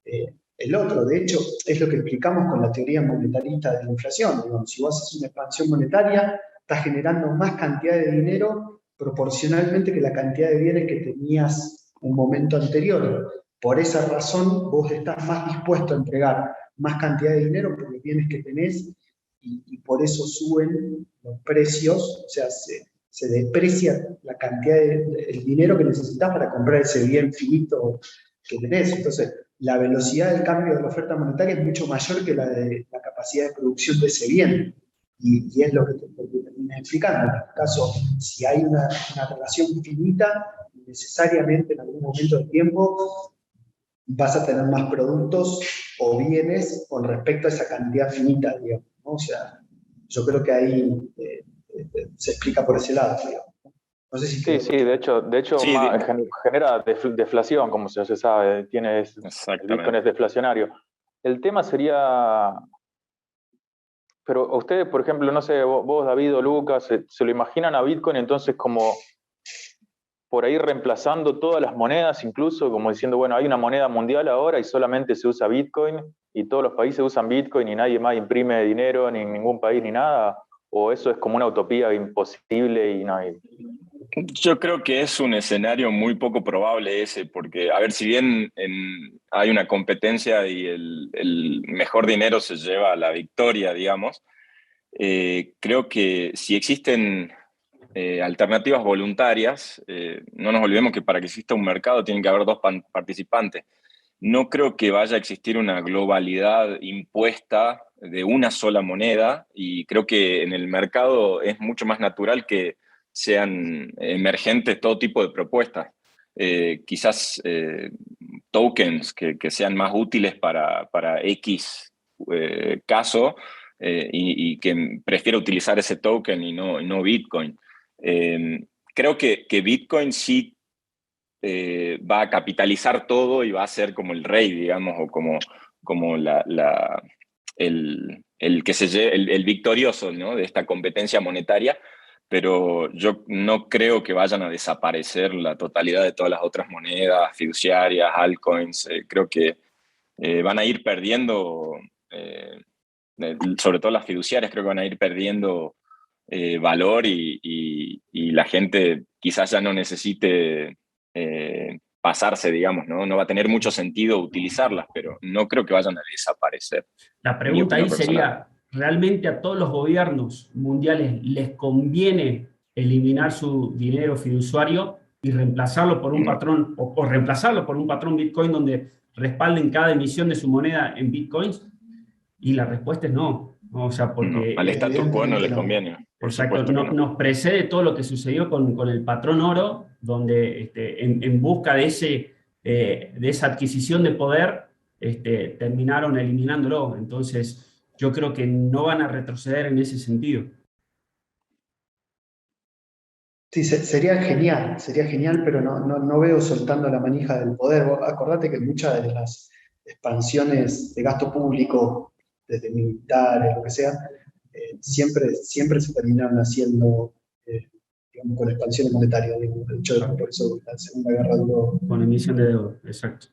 Speaker 3: el otro. De hecho, es lo que explicamos con la teoría monetarista de la inflación. Digamos, si vos haces una expansión monetaria, estás generando más cantidad de dinero proporcionalmente que la cantidad de bienes que tenías en un momento anterior. Por esa razón, vos estás más dispuesto a entregar más cantidad de dinero por los bienes que tenés, y por eso suben los precios, o sea, se deprecia la cantidad el dinero que necesitas para comprar ese bien finito que tenés. Entonces, la velocidad del cambio de la oferta monetaria es mucho mayor que la de la capacidad de producción de ese bien. Y es lo que terminas explicando. En este caso, si hay una relación finita, necesariamente en algún momento del tiempo vas a tener más productos o bienes con respecto a esa cantidad finita, digamos, ¿no? O sea, yo creo que ahí se explica por ese lado, digamos. No sé si
Speaker 4: sí, de hecho sí, genera deflación, como se sabe, el Bitcoin es deflacionario. El tema sería... Pero ustedes, por ejemplo, no sé, vos, David o Lucas, ¿se lo imaginan a Bitcoin entonces como por ahí reemplazando todas las monedas, incluso como diciendo, bueno, hay una moneda mundial ahora y solamente se usa Bitcoin y todos los países usan Bitcoin y nadie más imprime dinero, ni en ningún país ni nada? ¿O eso es como una utopía imposible y no hay?
Speaker 2: Yo creo que es un escenario muy poco probable ese, porque, a ver, si bien hay una competencia y el mejor dinero se lleva a la victoria, digamos, creo que si existen alternativas voluntarias, no nos olvidemos que para que exista un mercado tienen que haber dos participantes. No creo que vaya a existir una globalidad impuesta de una sola moneda, y creo que en el mercado es mucho más natural que sean emergentes todo tipo de propuestas. Quizás tokens que sean más útiles para X caso, y que prefiera utilizar ese token y no Bitcoin. creo que Bitcoin sí va a capitalizar todo y va a ser como el rey, digamos, o como el que el victorioso, ¿no?, de esta competencia monetaria, pero yo no creo que vayan a desaparecer la totalidad de todas las otras monedas fiduciarias, altcoins. Creo que van a ir perdiendo, sobre todo las fiduciarias, creo que van a ir perdiendo valor y la gente quizás ya no necesite pasarse, digamos, ¿no? No va a tener mucho sentido utilizarlas, pero no creo que vayan a desaparecer.
Speaker 5: La pregunta ahí sería, ¿realmente a todos los gobiernos mundiales les conviene eliminar su dinero fiduciario y reemplazarlo por un patrón, o reemplazarlo por un patrón Bitcoin donde respalden cada emisión de su moneda en Bitcoins? Y la respuesta es no. O sea, porque...
Speaker 2: No, al status quo no les conviene.
Speaker 5: Exacto, nos precede todo lo que sucedió con el patrón oro, donde en busca de esa adquisición de poder terminaron eliminándolo. Entonces, yo creo que no van a retroceder en ese sentido.
Speaker 3: Sí, sería genial, pero no veo soltando la manija del poder. Vos acordate que muchas de las expansiones de gasto público, desde militares, lo que sea, siempre se terminaron haciendo, digamos, con expansiones monetarias. Digamos. De hecho, por eso la Segunda Guerra duró.
Speaker 5: Con emisión de deuda, exacto.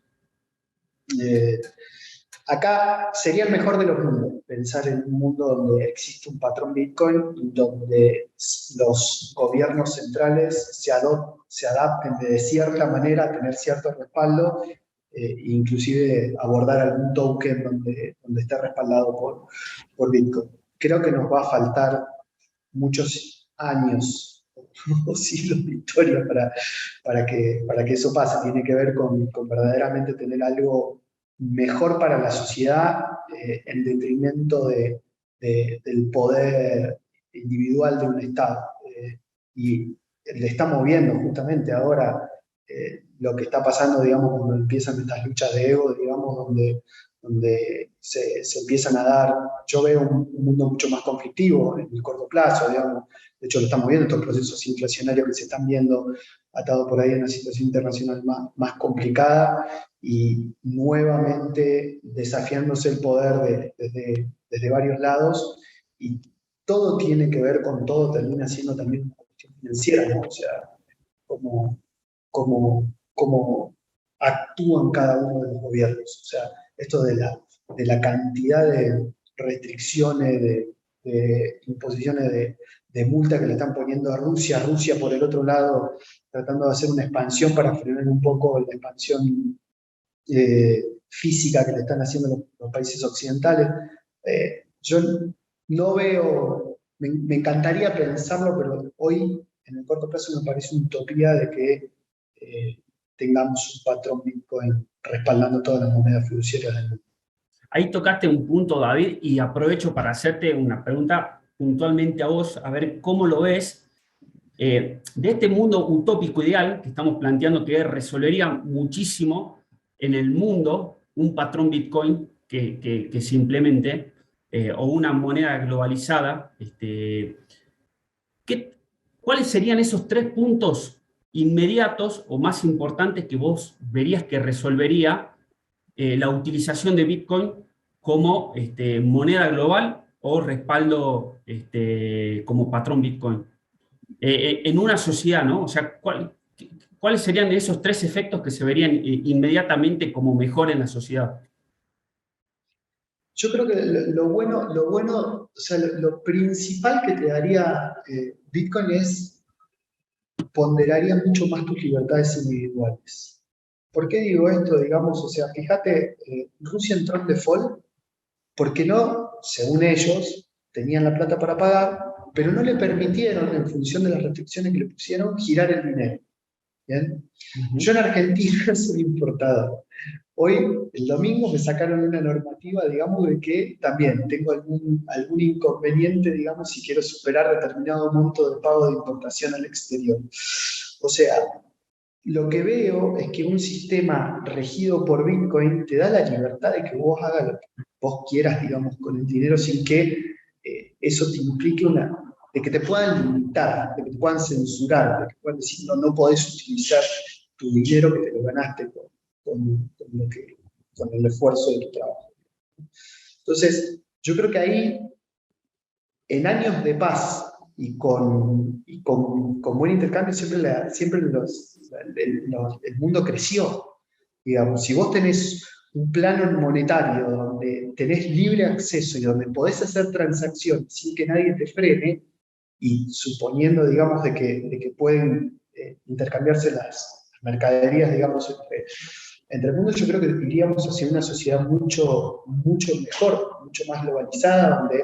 Speaker 3: Acá sería el mejor de los mundos, pensar en un mundo donde existe un patrón Bitcoin, donde los gobiernos centrales se adapten de cierta manera a tener cierto respaldo, inclusive abordar algún token donde esté respaldado por Bitcoin. Creo que nos va a faltar muchos años o siglos de historia para que eso pase. Tiene que ver con verdaderamente tener algo mejor para la sociedad en detrimento del poder individual de un Estado. Y le estamos viendo justamente ahora lo que está pasando, digamos, cuando empiezan estas luchas de ego, digamos, donde se empiezan a dar. Yo veo un mundo mucho más conflictivo en el corto plazo, digamos. De hecho, lo estamos viendo, estos procesos inflacionarios que se están viendo atados por ahí en una situación internacional más complicada y nuevamente desafiándose el poder desde varios lados, y todo tiene que ver con todo, termina siendo también una cuestión financiera, ¿no? O sea, cómo actúan cada uno de los gobiernos. O sea, esto de la cantidad de restricciones, de imposiciones de multa que le están poniendo a Rusia por el otro lado, tratando de hacer una expansión para frenar un poco la expansión física que le están haciendo los países occidentales. Yo no veo, me encantaría pensarlo, pero hoy en el corto plazo me parece una utopía de que tengamos un patrón Bitcoin respaldando todas las monedas fiduciarias del mundo.
Speaker 5: Ahí tocaste un punto, David, y aprovecho para hacerte una pregunta puntualmente a vos, a ver cómo lo ves. De este mundo utópico ideal que estamos planteando, que resolvería muchísimo en el mundo un patrón Bitcoin que se implemente, o una moneda globalizada, ¿cuáles serían esos 3 puntos inmediatos o más importantes que vos verías que resolvería la utilización de Bitcoin como moneda global o respaldo como patrón Bitcoin? En una sociedad, ¿no? O sea, ¿cuáles serían esos 3 efectos que se verían inmediatamente como mejor en la sociedad?
Speaker 3: Yo creo que lo bueno, o sea, lo principal que te daría Bitcoin es ponderaría mucho más tus libertades individuales. ¿Por qué digo esto? Digamos, o sea, fíjate, Rusia entró en default porque no, según ellos, tenían la plata para pagar, pero no le permitieron, en función de las restricciones que le pusieron, girar el dinero. ¿Bien? Yo en Argentina soy importador. Hoy, el domingo, me sacaron una normativa, digamos, de que también tengo algún inconveniente, digamos, si quiero superar determinado monto de pago de importación al exterior. O sea, lo que veo es que un sistema regido por Bitcoin te da la libertad de que vos hagas lo que vos quieras, digamos, con el dinero, sin que eso te implique de que te puedan limitar, de que te puedan censurar, de que puedan decir no podés utilizar tu dinero que te lo ganaste con el esfuerzo de tu trabajo. Entonces, yo creo que ahí, en años de paz y con buen intercambio, siempre el mundo creció. Digamos, si vos tenés un plano monetario donde tenés libre acceso y donde podés hacer transacciones sin que nadie te frene, y suponiendo, digamos, de que pueden intercambiarse las mercaderías, digamos, entre el mundo, yo creo que iríamos hacia una sociedad mucho mejor, mucho más globalizada, donde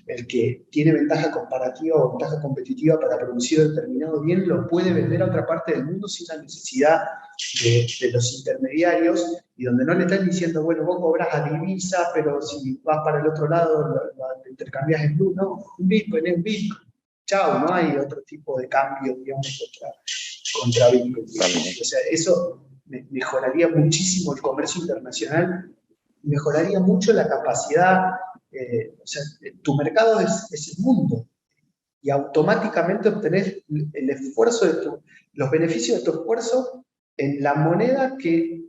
Speaker 3: el que tiene ventaja comparativa o ventaja competitiva para producir determinado bien lo puede vender a otra parte del mundo sin la necesidad de los intermediarios, y donde no le están diciendo, bueno, vos cobras a divisa, pero si vas para el otro lado lo intercambias en blue. No, un Bitcoin es un Bitcoin. Chao, no hay otro tipo de cambio, digamos, contra Bitcoin. O sea, eso mejoraría muchísimo el comercio internacional, mejoraría mucho la capacidad, o sea, tu mercado es el mundo, y automáticamente obtenés el esfuerzo los beneficios de tu esfuerzo en la moneda que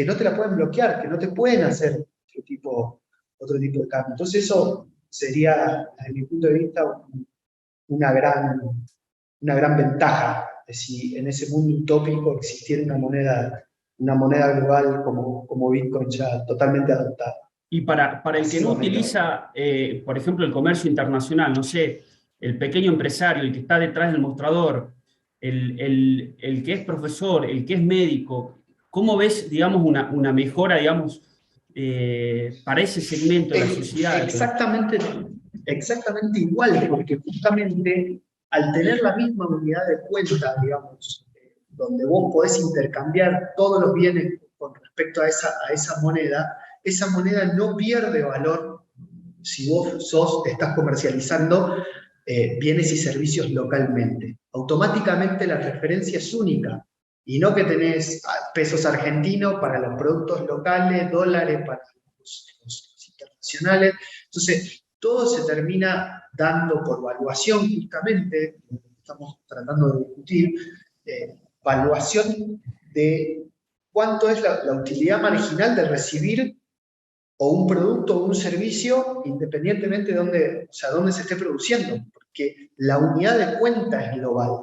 Speaker 3: no te la pueden bloquear, que no te pueden hacer otro tipo de cambio. Entonces eso sería, desde mi punto de vista, una gran ventaja de si en ese mundo utópico existiera una moneda global como Bitcoin ya totalmente adoptada.
Speaker 5: Y para el que no utiliza, por ejemplo, el comercio internacional, no sé, el pequeño empresario, el que está detrás del mostrador, el que es profesor, el que es médico, ¿cómo ves, digamos, una mejora, digamos, para ese segmento de la sociedad?
Speaker 3: Exactamente igual, porque justamente al tener la misma unidad de cuenta, digamos, donde vos podés intercambiar todos los bienes con respecto a esa moneda no pierde valor si vos estás comercializando bienes y servicios localmente. Automáticamente la referencia es única, y no que tenés pesos argentinos para los productos locales, dólares para los internacionales. Entonces, todo se termina dando por valuación, justamente, lo que estamos tratando de discutir, valuación de cuánto es la utilidad marginal de recibir o un producto o un servicio, independientemente de dónde se esté produciendo, porque la unidad de cuenta es global.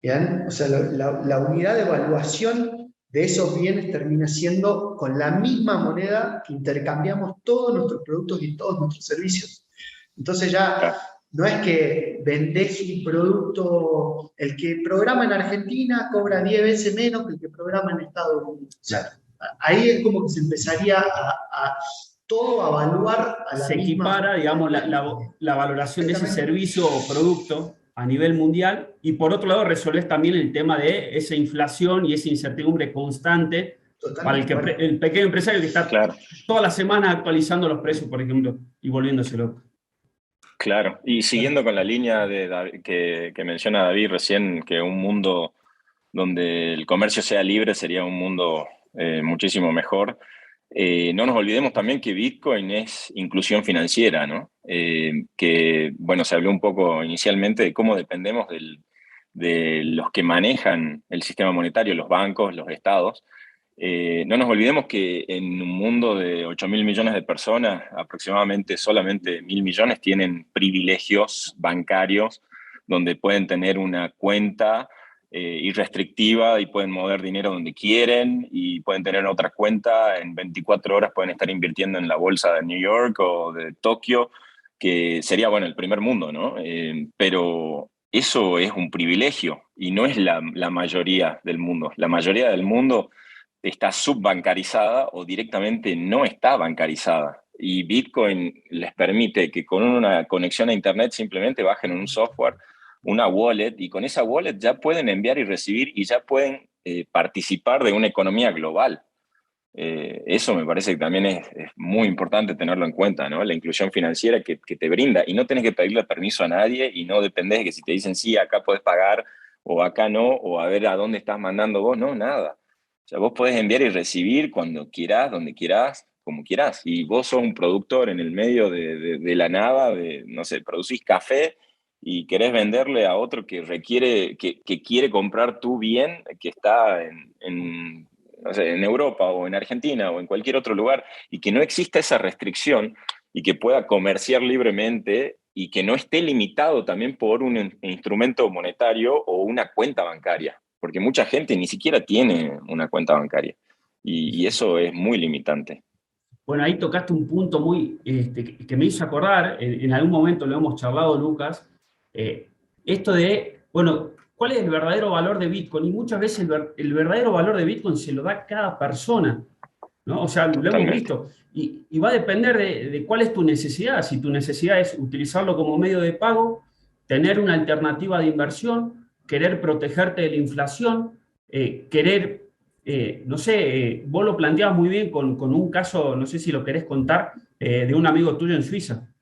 Speaker 3: ¿Bien? O sea, la unidad de evaluación de esos bienes termina siendo con la misma moneda que intercambiamos todos nuestros productos y todos nuestros servicios. Entonces ya no es que vendés un producto, el que programa en Argentina cobra 10 veces menos que el que programa en Estados Unidos. O sea, ahí es como que se empezaría a todo a evaluar a la
Speaker 5: se
Speaker 3: misma
Speaker 5: equipara, digamos, la valoración de ese servicio o producto a nivel mundial, y por otro lado resolver también el tema de esa inflación y esa incertidumbre constante para el pequeño empresario que está toda la semana actualizando los precios, por ejemplo, y volviéndose loco.
Speaker 2: Claro, y siguiendo con la línea que menciona David recién, que un mundo donde el comercio sea libre sería un mundo muchísimo mejor. No nos olvidemos también que Bitcoin es inclusión financiera, ¿no? Que, bueno, se habló un poco inicialmente de cómo dependemos de los que manejan el sistema monetario, los bancos, los estados. No nos olvidemos que en un mundo de 8.000 millones de personas, aproximadamente solamente 1.000 millones tienen privilegios bancarios donde pueden tener una cuenta irrestrictiva y pueden mover dinero donde quieren, y pueden tener otra cuenta, en 24 horas pueden estar invirtiendo en la bolsa de New York o de Tokio, que sería, bueno, el primer mundo, ¿no? Pero eso es un privilegio y no es la mayoría del mundo. La mayoría del mundo está subbancarizada o directamente no está bancarizada. Y Bitcoin les permite que con una conexión a Internet simplemente bajen un software, una wallet, y con esa wallet ya pueden enviar y recibir y ya pueden participar de una economía global. Eso me parece que también es muy importante tenerlo en cuenta, ¿no? La inclusión financiera que te brinda, y no tenés que pedirle permiso a nadie y no dependés de que si te dicen sí, acá podés pagar o acá no, o a ver a dónde estás mandando vos, no, nada. O sea, vos podés enviar y recibir cuando quieras, donde quieras, como quieras. Y vos sos un productor en el medio de la nada, no sé, producís café y querés venderle a otro que quiere comprar tu bien, que está no sé, en Europa o en Argentina o en cualquier otro lugar, y que no exista esa restricción y que pueda comerciar libremente y que no esté limitado también por un instrumento monetario o una cuenta bancaria, porque mucha gente ni siquiera tiene una cuenta bancaria y eso es muy limitante.
Speaker 5: Bueno, ahí tocaste un punto muy, que me hizo acordar, en algún momento lo hemos charlado, Lucas, esto de, bueno, ¿cuál es el verdadero valor de Bitcoin? Y muchas veces el verdadero valor de Bitcoin se lo da cada persona, ¿no? O sea, lo hemos
Speaker 2: Totalmente.
Speaker 5: visto. Y va a depender de cuál es tu necesidad. Si tu necesidad es utilizarlo como medio de pago, tener una alternativa de inversión, querer protegerte de la inflación, querer, no sé, vos lo planteabas muy bien con un caso, no sé si lo querés contar, de un amigo tuyo en Suiza.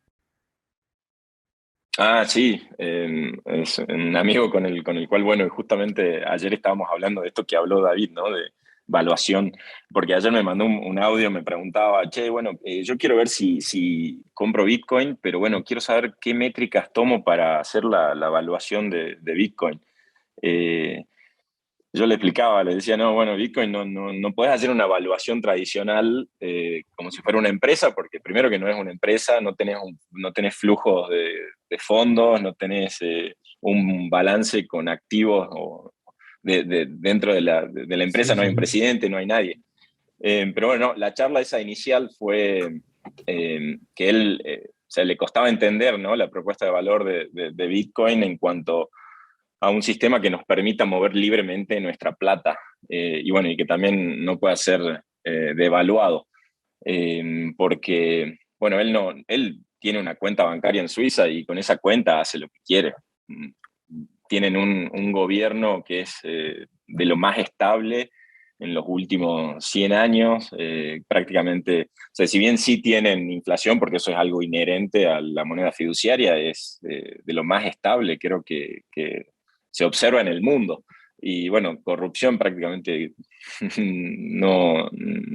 Speaker 2: Ah, sí, es un amigo con el cual, bueno, justamente ayer estábamos hablando de esto que habló David, ¿no? De valuación, porque ayer me mandó un audio, me preguntaba, che, bueno, yo quiero ver si compro Bitcoin, pero bueno, quiero saber qué métricas tomo para hacer la evaluación de Bitcoin. Eh, yo le explicaba, le decía, no, bueno, Bitcoin no puedes hacer una evaluación tradicional como si fuera una empresa, porque primero que no es una empresa, no tenés flujos de fondos, no tenés un balance con activos dentro de la
Speaker 5: Sí,
Speaker 2: empresa, no hay un
Speaker 5: sí.
Speaker 2: presidente, no hay nadie. Pero bueno, la charla esa inicial fue que él, o sea, le costaba entender, ¿no? La propuesta de valor de Bitcoin en cuanto a un sistema que nos permita mover libremente nuestra plata y bueno, y que también no pueda ser devaluado, porque, bueno, él tiene una cuenta bancaria en Suiza y con esa cuenta hace lo que quiere. Tienen un gobierno que es de lo más estable en los últimos 100 años, prácticamente, o sea, si bien sí tienen inflación, porque eso es algo inherente a la moneda fiduciaria, es de lo más estable, creo que se observa en el mundo. Y bueno, corrupción prácticamente no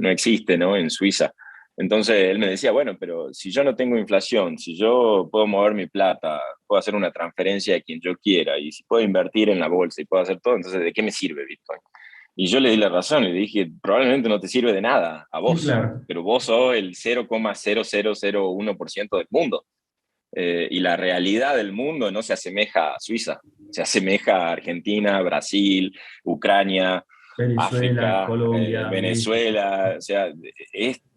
Speaker 2: existe, ¿no? En Suiza. Entonces él me decía, bueno, pero si yo no tengo inflación, si yo puedo mover mi plata, puedo hacer una transferencia a quien yo quiera y si puedo invertir en la bolsa y puedo hacer todo, entonces ¿de qué me sirve Bitcoin? Y yo le di la razón, le dije, probablemente no te sirve de nada a
Speaker 5: Sí,
Speaker 2: vos,
Speaker 5: claro.
Speaker 2: pero vos sos el 0,0001% del mundo. Y la realidad del mundo no se asemeja a Suiza, se asemeja a Argentina, Brasil, Ucrania,
Speaker 5: Venezuela,
Speaker 2: África,
Speaker 5: Colombia, México.
Speaker 2: Venezuela, o sea,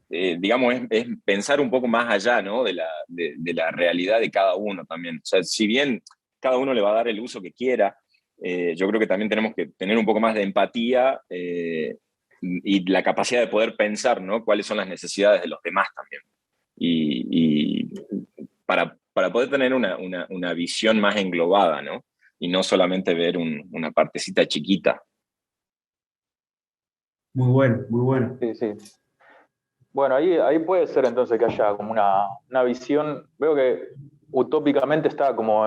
Speaker 2: digamos, es pensar un poco más allá, ¿no? De la realidad de cada uno también. O sea, si bien cada uno le va a dar el uso que quiera, yo creo que también tenemos que tener un poco más de empatía y la capacidad de poder pensar, ¿no? Cuáles son las necesidades de los demás también. Y para poder tener una visión más englobada, ¿no? Y no solamente ver una partecita chiquita.
Speaker 5: Muy bueno, muy bueno.
Speaker 4: Sí, sí. Bueno, ahí puede ser entonces que haya como una visión, veo que utópicamente está como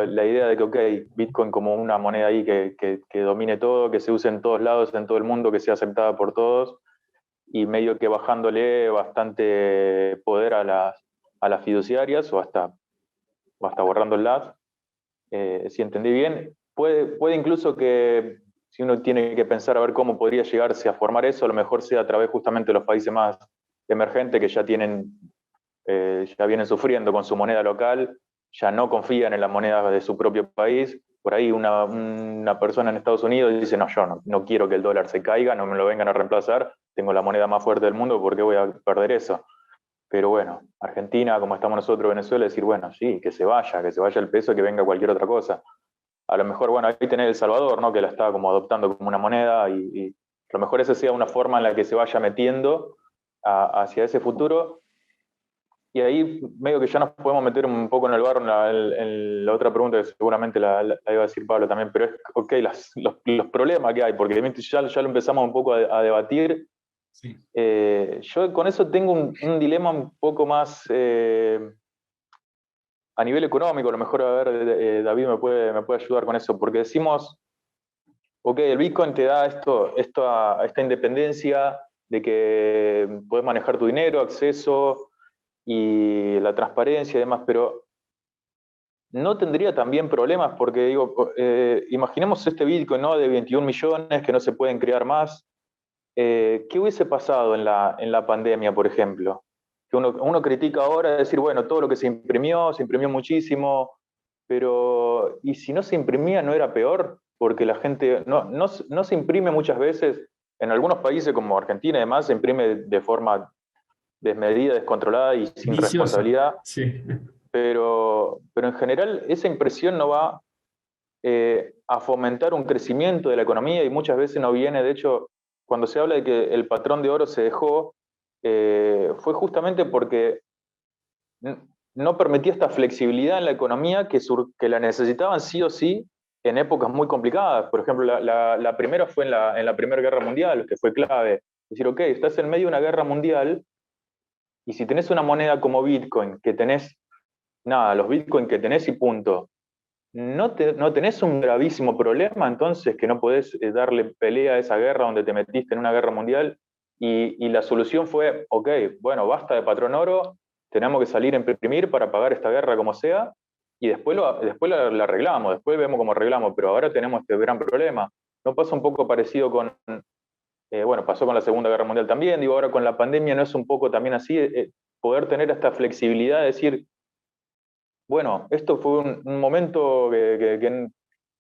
Speaker 4: la idea de que, ok, Bitcoin como una moneda ahí que domine todo, que se use en todos lados, en todo el mundo, que sea aceptada por todos, y medio que bajándole bastante poder a las fiduciarias o hasta borrándolas, si entendí bien. Puede incluso que, si uno tiene que pensar a ver cómo podría llegarse a formar eso, a lo mejor sea a través justamente de los países más emergentes que ya vienen sufriendo con su moneda local, ya no confían en las monedas de su propio país. Por ahí una persona en Estados Unidos dice, no, yo no quiero que el dólar se caiga, no me lo vengan a reemplazar, tengo la moneda más fuerte del mundo, ¿por qué voy a perder eso? Pero bueno, Argentina, como estamos nosotros, Venezuela, decir, bueno, sí, que se vaya el peso, que venga cualquier otra cosa. A lo mejor, bueno, ahí tenés El Salvador, ¿no? Que la está como adoptando como una moneda y a lo mejor esa sea una forma en la que se vaya metiendo hacia ese futuro. Y ahí medio que ya nos podemos meter un poco en el barro en la otra pregunta que seguramente la iba a decir Pablo también, pero es, ok, los problemas que hay, porque ya lo empezamos un poco a debatir.
Speaker 1: Sí.
Speaker 4: Yo con eso tengo un dilema un poco más a nivel económico, a lo mejor a ver, David me puede ayudar con eso, porque decimos, ok, el Bitcoin te da esta independencia de que puedes manejar tu dinero, acceso y la transparencia y demás, pero no tendría también problemas, porque digo, imaginemos este Bitcoin, ¿no?, de 21 millones que no se pueden crear más. ¿Qué hubiese pasado en la pandemia, por ejemplo? Que uno critica ahora, decir, bueno, todo lo que se imprimió muchísimo, pero ¿y si no se imprimía no era peor? Porque la gente no se imprime muchas veces. En algunos países como Argentina y demás se imprime de forma desmedida, descontrolada y sin
Speaker 5: Viciosa.
Speaker 4: responsabilidad.
Speaker 5: Sí.
Speaker 4: Pero en general esa impresión no va a fomentar un crecimiento de la economía y muchas veces no viene. De hecho, cuando se habla de que el patrón de oro se dejó, fue justamente porque no permitía esta flexibilidad en la economía que la necesitaban sí o sí en épocas muy complicadas. Por ejemplo, la primera fue en la Primera Guerra Mundial, que fue clave. Decir, ok, estás en medio de una guerra mundial y si tenés una moneda como Bitcoin, que tenés, nada, los Bitcoin que tenés y punto, no tenés un gravísimo problema, entonces, que no podés darle pelea a esa guerra donde te metiste en una guerra mundial, y la solución fue, ok, bueno, basta de patrón oro, tenemos que salir a imprimir para pagar esta guerra como sea, y después la arreglamos, después vemos cómo arreglamos, pero ahora tenemos este gran problema. ¿No pasa un poco parecido con, bueno, pasó con la Segunda Guerra Mundial también, digo, ahora con la pandemia no es un poco también así, poder tener esta flexibilidad de decir, bueno, esto fue un momento que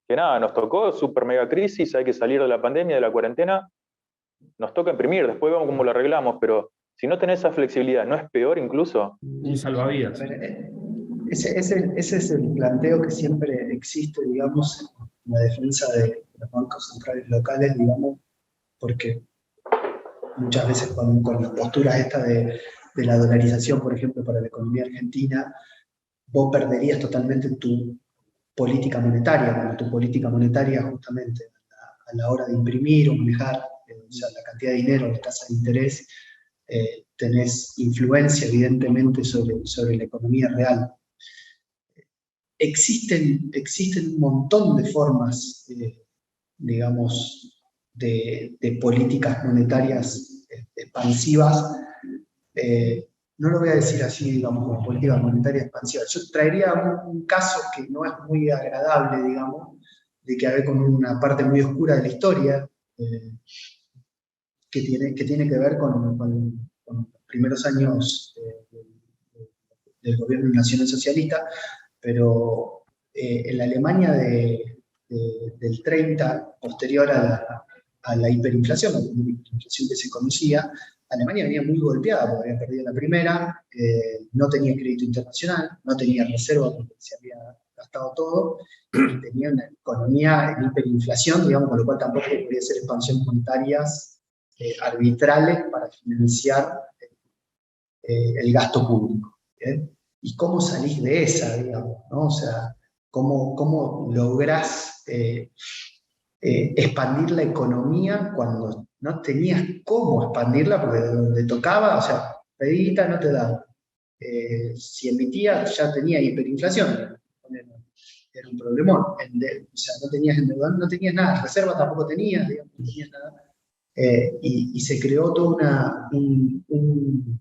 Speaker 4: nada, nos tocó, super mega crisis, hay que salir de la pandemia, de la cuarentena, nos toca imprimir, después vemos cómo lo arreglamos, pero si no tenés esa flexibilidad, ¿no es peor incluso?
Speaker 5: Un salvavidas.
Speaker 3: Ese es el planteo que siempre existe, digamos, en la defensa de los bancos centrales locales, digamos, porque muchas veces con las posturas estas de la dolarización, por ejemplo, para la economía argentina, vos perderías totalmente tu política monetaria, cuando tu política monetaria justamente a la hora de imprimir o manejar o sea, la cantidad de dinero, la tasa de interés, tenés influencia evidentemente sobre la economía real. Existen un montón de formas, digamos, de políticas monetarias expansivas. No lo voy a decir así, digamos, como política monetaria expansiva. Yo traería un caso que no es muy agradable, digamos, de que ver con una parte muy oscura de la historia, que tiene que ver con los primeros años del gobierno nacional socialista, pero en la Alemania del 30, posterior a la hiperinflación, la hiperinflación que se conocía, Alemania venía muy golpeada porque había perdido la primera, no tenía crédito internacional, no tenía reserva porque se había gastado todo, y tenía una economía en hiperinflación, digamos, con lo cual tampoco podía hacer expansiones monetarias arbitrales para financiar el gasto público. ¿Y cómo salís de esa, digamos, ¿no? O sea, cómo lográs expandir la economía cuando no tenías cómo expandirla, porque de donde tocaba, o sea, pedita no te daba. Si emitía, ya tenía hiperinflación. Era un problemón. O sea, no tenías endeudamiento, no tenías nada, reserva tampoco tenías, digamos, no tenías nada. Y se creó todo un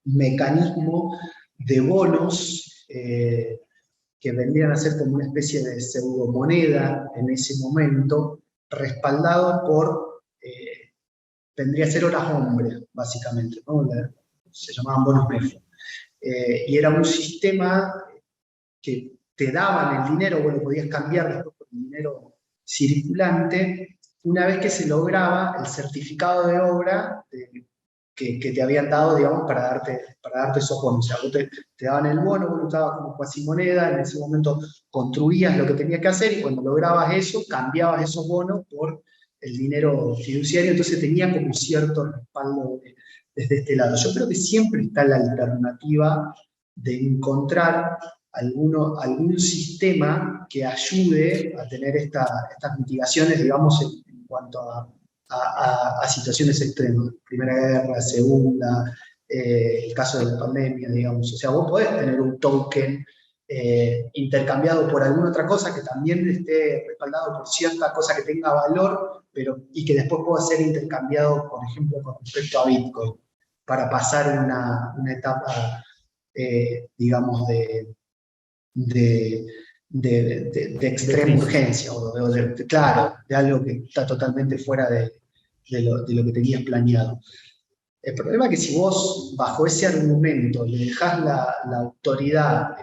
Speaker 3: mecanismo de bonos que vendrían a ser como una especie de pseudomoneda en ese momento, respaldado por, vendría a ser horas hombre, básicamente, ¿no? Se llamaban bonos MEF. Y era un sistema que te daban el dinero, bueno, podías cambiar después por el dinero circulante, una vez que se lograba el certificado de obra que te habían dado, digamos, para darte esos bonos. O sea, vos te daban el bono, vos lo usabas como cuasi moneda, en ese momento construías lo que tenías que hacer y cuando lograbas eso, cambiabas esos bonos por el dinero fiduciario, entonces tenía como cierto respaldo desde este lado. Yo creo que siempre está la alternativa de encontrar algún sistema que ayude a tener estas mitigaciones, digamos, en cuanto a situaciones extremas. Primera guerra, segunda, el caso de la pandemia, digamos. O sea, vos podés tener un token intercambiado por alguna otra cosa que también esté respaldado por cierta cosa que tenga valor, y que después pueda ser intercambiado, por ejemplo, con respecto a Bitcoin, para pasar una etapa, digamos, de extrema urgencia, claro, de algo que está totalmente fuera de lo que tenías planeado. El problema es que si vos, bajo ese argumento, le dejás la autoridad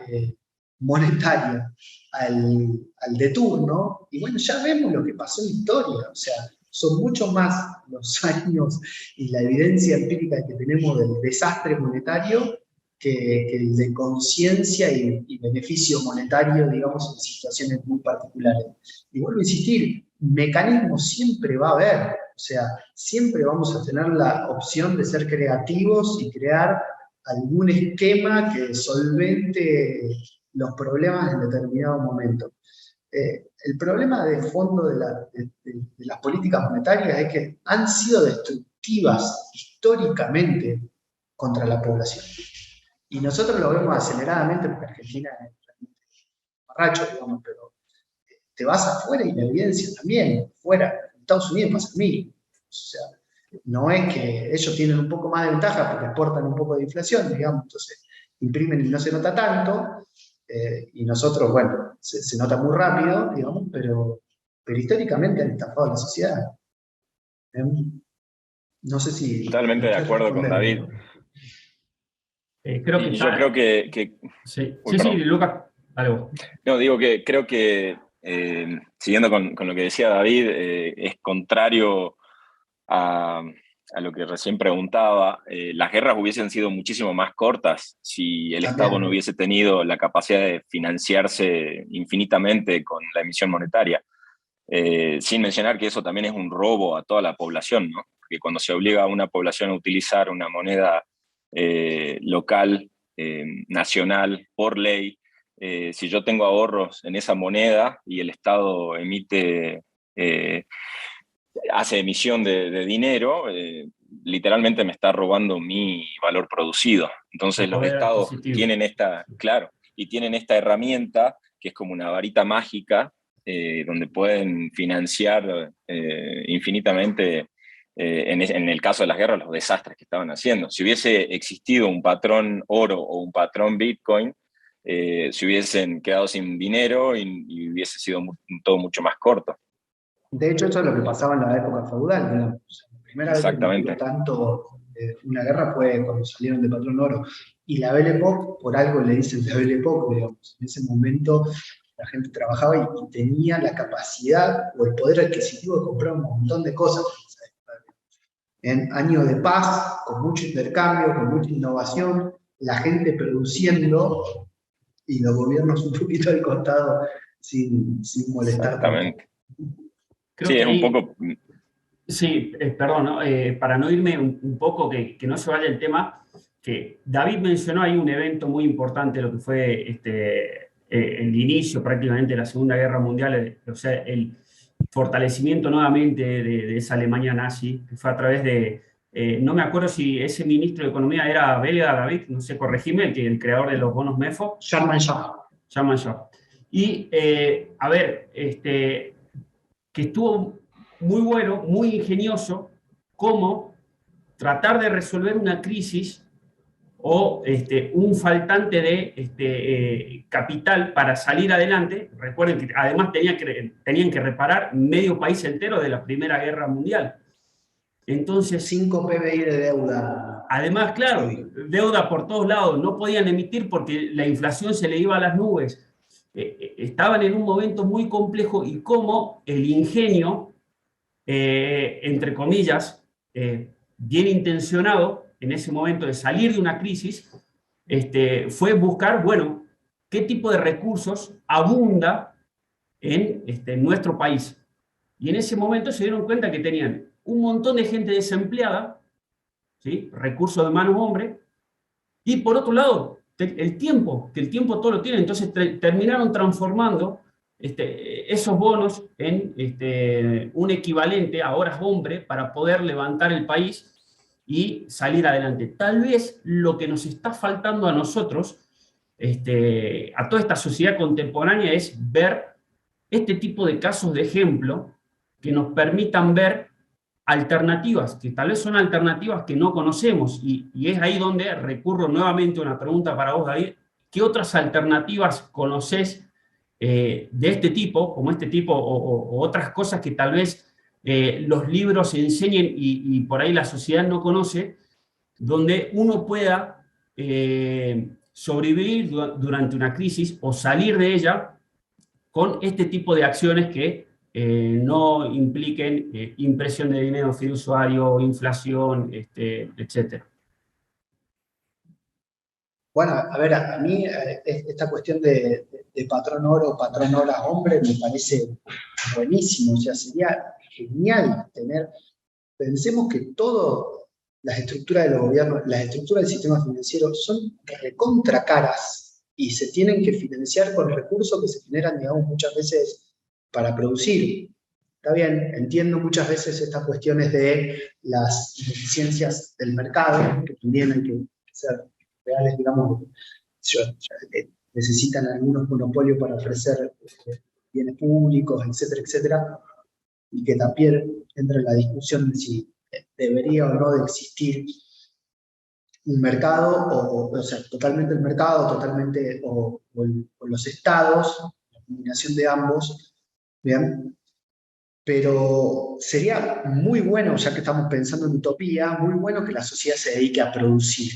Speaker 3: monetaria al de turno, y bueno, ya vemos lo que pasó en la historia, o sea, son mucho más los años y la evidencia empírica que tenemos del desastre monetario que el de conciencia y beneficio monetario, digamos, en situaciones muy particulares. Y vuelvo a insistir, mecanismos siempre va a haber, o sea, siempre vamos a tener la opción de ser creativos y crear algún esquema que solvente los problemas en determinado momento. El problema de fondo de las políticas monetarias es que han sido destructivas históricamente contra la población. Y nosotros lo vemos aceleradamente porque Argentina es barracho, digamos, pero te vas afuera y la evidencia también, fuera, en Estados Unidos pasa lo mismo. O sea, no es que ellos tienen un poco más de ventaja porque exportan un poco de inflación, digamos, entonces imprimen y no se nota tanto, y nosotros, bueno, se nota muy rápido, digamos, pero históricamente han estafado a la sociedad. No sé si...
Speaker 2: Totalmente de acuerdo con David.
Speaker 5: Creo que
Speaker 2: yo creo que
Speaker 5: sí, Lucas, algo.
Speaker 2: No, digo que creo que, siguiendo con lo que decía David, es contrario a lo que recién preguntaba. Las guerras hubiesen sido muchísimo más cortas si el Estado no hubiese tenido la capacidad de financiarse infinitamente con la emisión monetaria. Sin mencionar que eso también es un robo a toda la población, ¿no? Porque cuando se obliga a una población a utilizar una moneda local, nacional, por ley, si yo tengo ahorros en esa moneda y el Estado hace emisión de dinero, literalmente me está robando mi valor producido. Entonces los estados tienen esta herramienta que es como una varita mágica donde pueden financiar infinitamente, en el caso de las guerras, los desastres que estaban haciendo. Si hubiese existido un patrón oro o un patrón Bitcoin, se hubiesen quedado sin dinero y hubiese sido todo mucho más corto.
Speaker 3: De hecho, eso es lo que pasaba en la época feudal, digamos. O sea, la primera vez que hubo tanto una guerra fue cuando salieron de patrón oro. Y la Belle Époque, por algo le dicen la Belle Époque, digamos. En ese momento la gente trabajaba y tenía la capacidad o el poder adquisitivo de comprar un montón de cosas. En años de paz, con mucho intercambio, con mucha innovación, la gente produciendo y los gobiernos un poquito al costado sin molestar.
Speaker 2: Exactamente. Sí, es un poco...
Speaker 5: Sí, perdón, ¿no? Para no irme un poco, que no se vaya el tema, que David mencionó ahí un evento muy importante, lo que fue el inicio prácticamente de la Segunda Guerra Mundial, o sea, el fortalecimiento nuevamente de esa Alemania nazi, que fue a través de, no me acuerdo si ese ministro de Economía era belga, David, no sé, corregime, el creador de los bonos MEFO.
Speaker 3: Sherman Shaw.
Speaker 5: Y, a ver, que estuvo muy bueno, muy ingenioso, cómo tratar de resolver una crisis o un faltante de capital para salir adelante. Recuerden que además tenían que reparar medio país entero de la Primera Guerra Mundial. Entonces,
Speaker 3: 5 PBI de deuda.
Speaker 5: Además, claro, deuda por todos lados, no podían emitir porque la inflación se le iba a las nubes. Estaban en un momento muy complejo y cómo el ingenio, entre comillas, bien intencionado en ese momento de salir de una crisis, fue buscar, bueno, qué tipo de recursos abunda en nuestro país. Y en ese momento se dieron cuenta que tenían un montón de gente desempleada, ¿sí? Recursos de manos hombre, y por otro lado, el tiempo, que el tiempo todo lo tiene. Entonces terminaron transformando esos bonos en un equivalente a horas hombre para poder levantar el país y salir adelante. Tal vez lo que nos está faltando a nosotros, a toda esta sociedad contemporánea, es ver este tipo de casos de ejemplo que nos permitan ver alternativas, que tal vez son alternativas que no conocemos, y es ahí donde recurro nuevamente a una pregunta para vos, David, ¿qué otras alternativas conoces de este tipo, como este tipo, o otras cosas que tal vez los libros enseñen y por ahí la sociedad no conoce, donde uno pueda sobrevivir durante una crisis o salir de ella con este tipo de acciones que no impliquen impresión de dinero fiduciario, inflación, etcétera?
Speaker 3: Bueno, a ver, a mí esta cuestión de patrón oro, patrón hora hombre me parece buenísimo, o sea, sería genial tener, pensemos que todas las estructuras de los gobiernos, las estructuras del sistema financiero son recontra caras y se tienen que financiar con recursos que se generan, digamos, muchas veces para producir. Está bien, entiendo muchas veces estas cuestiones de las ineficiencias del mercado, que también hay que ser reales, digamos, necesitan algunos monopolios para ofrecer bienes públicos, etcétera, etcétera, y que también entra en la discusión de si debería o no de existir un mercado, o sea, totalmente el mercado, totalmente, o los estados, la combinación de ambos, ¿bien? Pero sería muy bueno, ya que estamos pensando en utopía, muy bueno que la sociedad se dedique a producir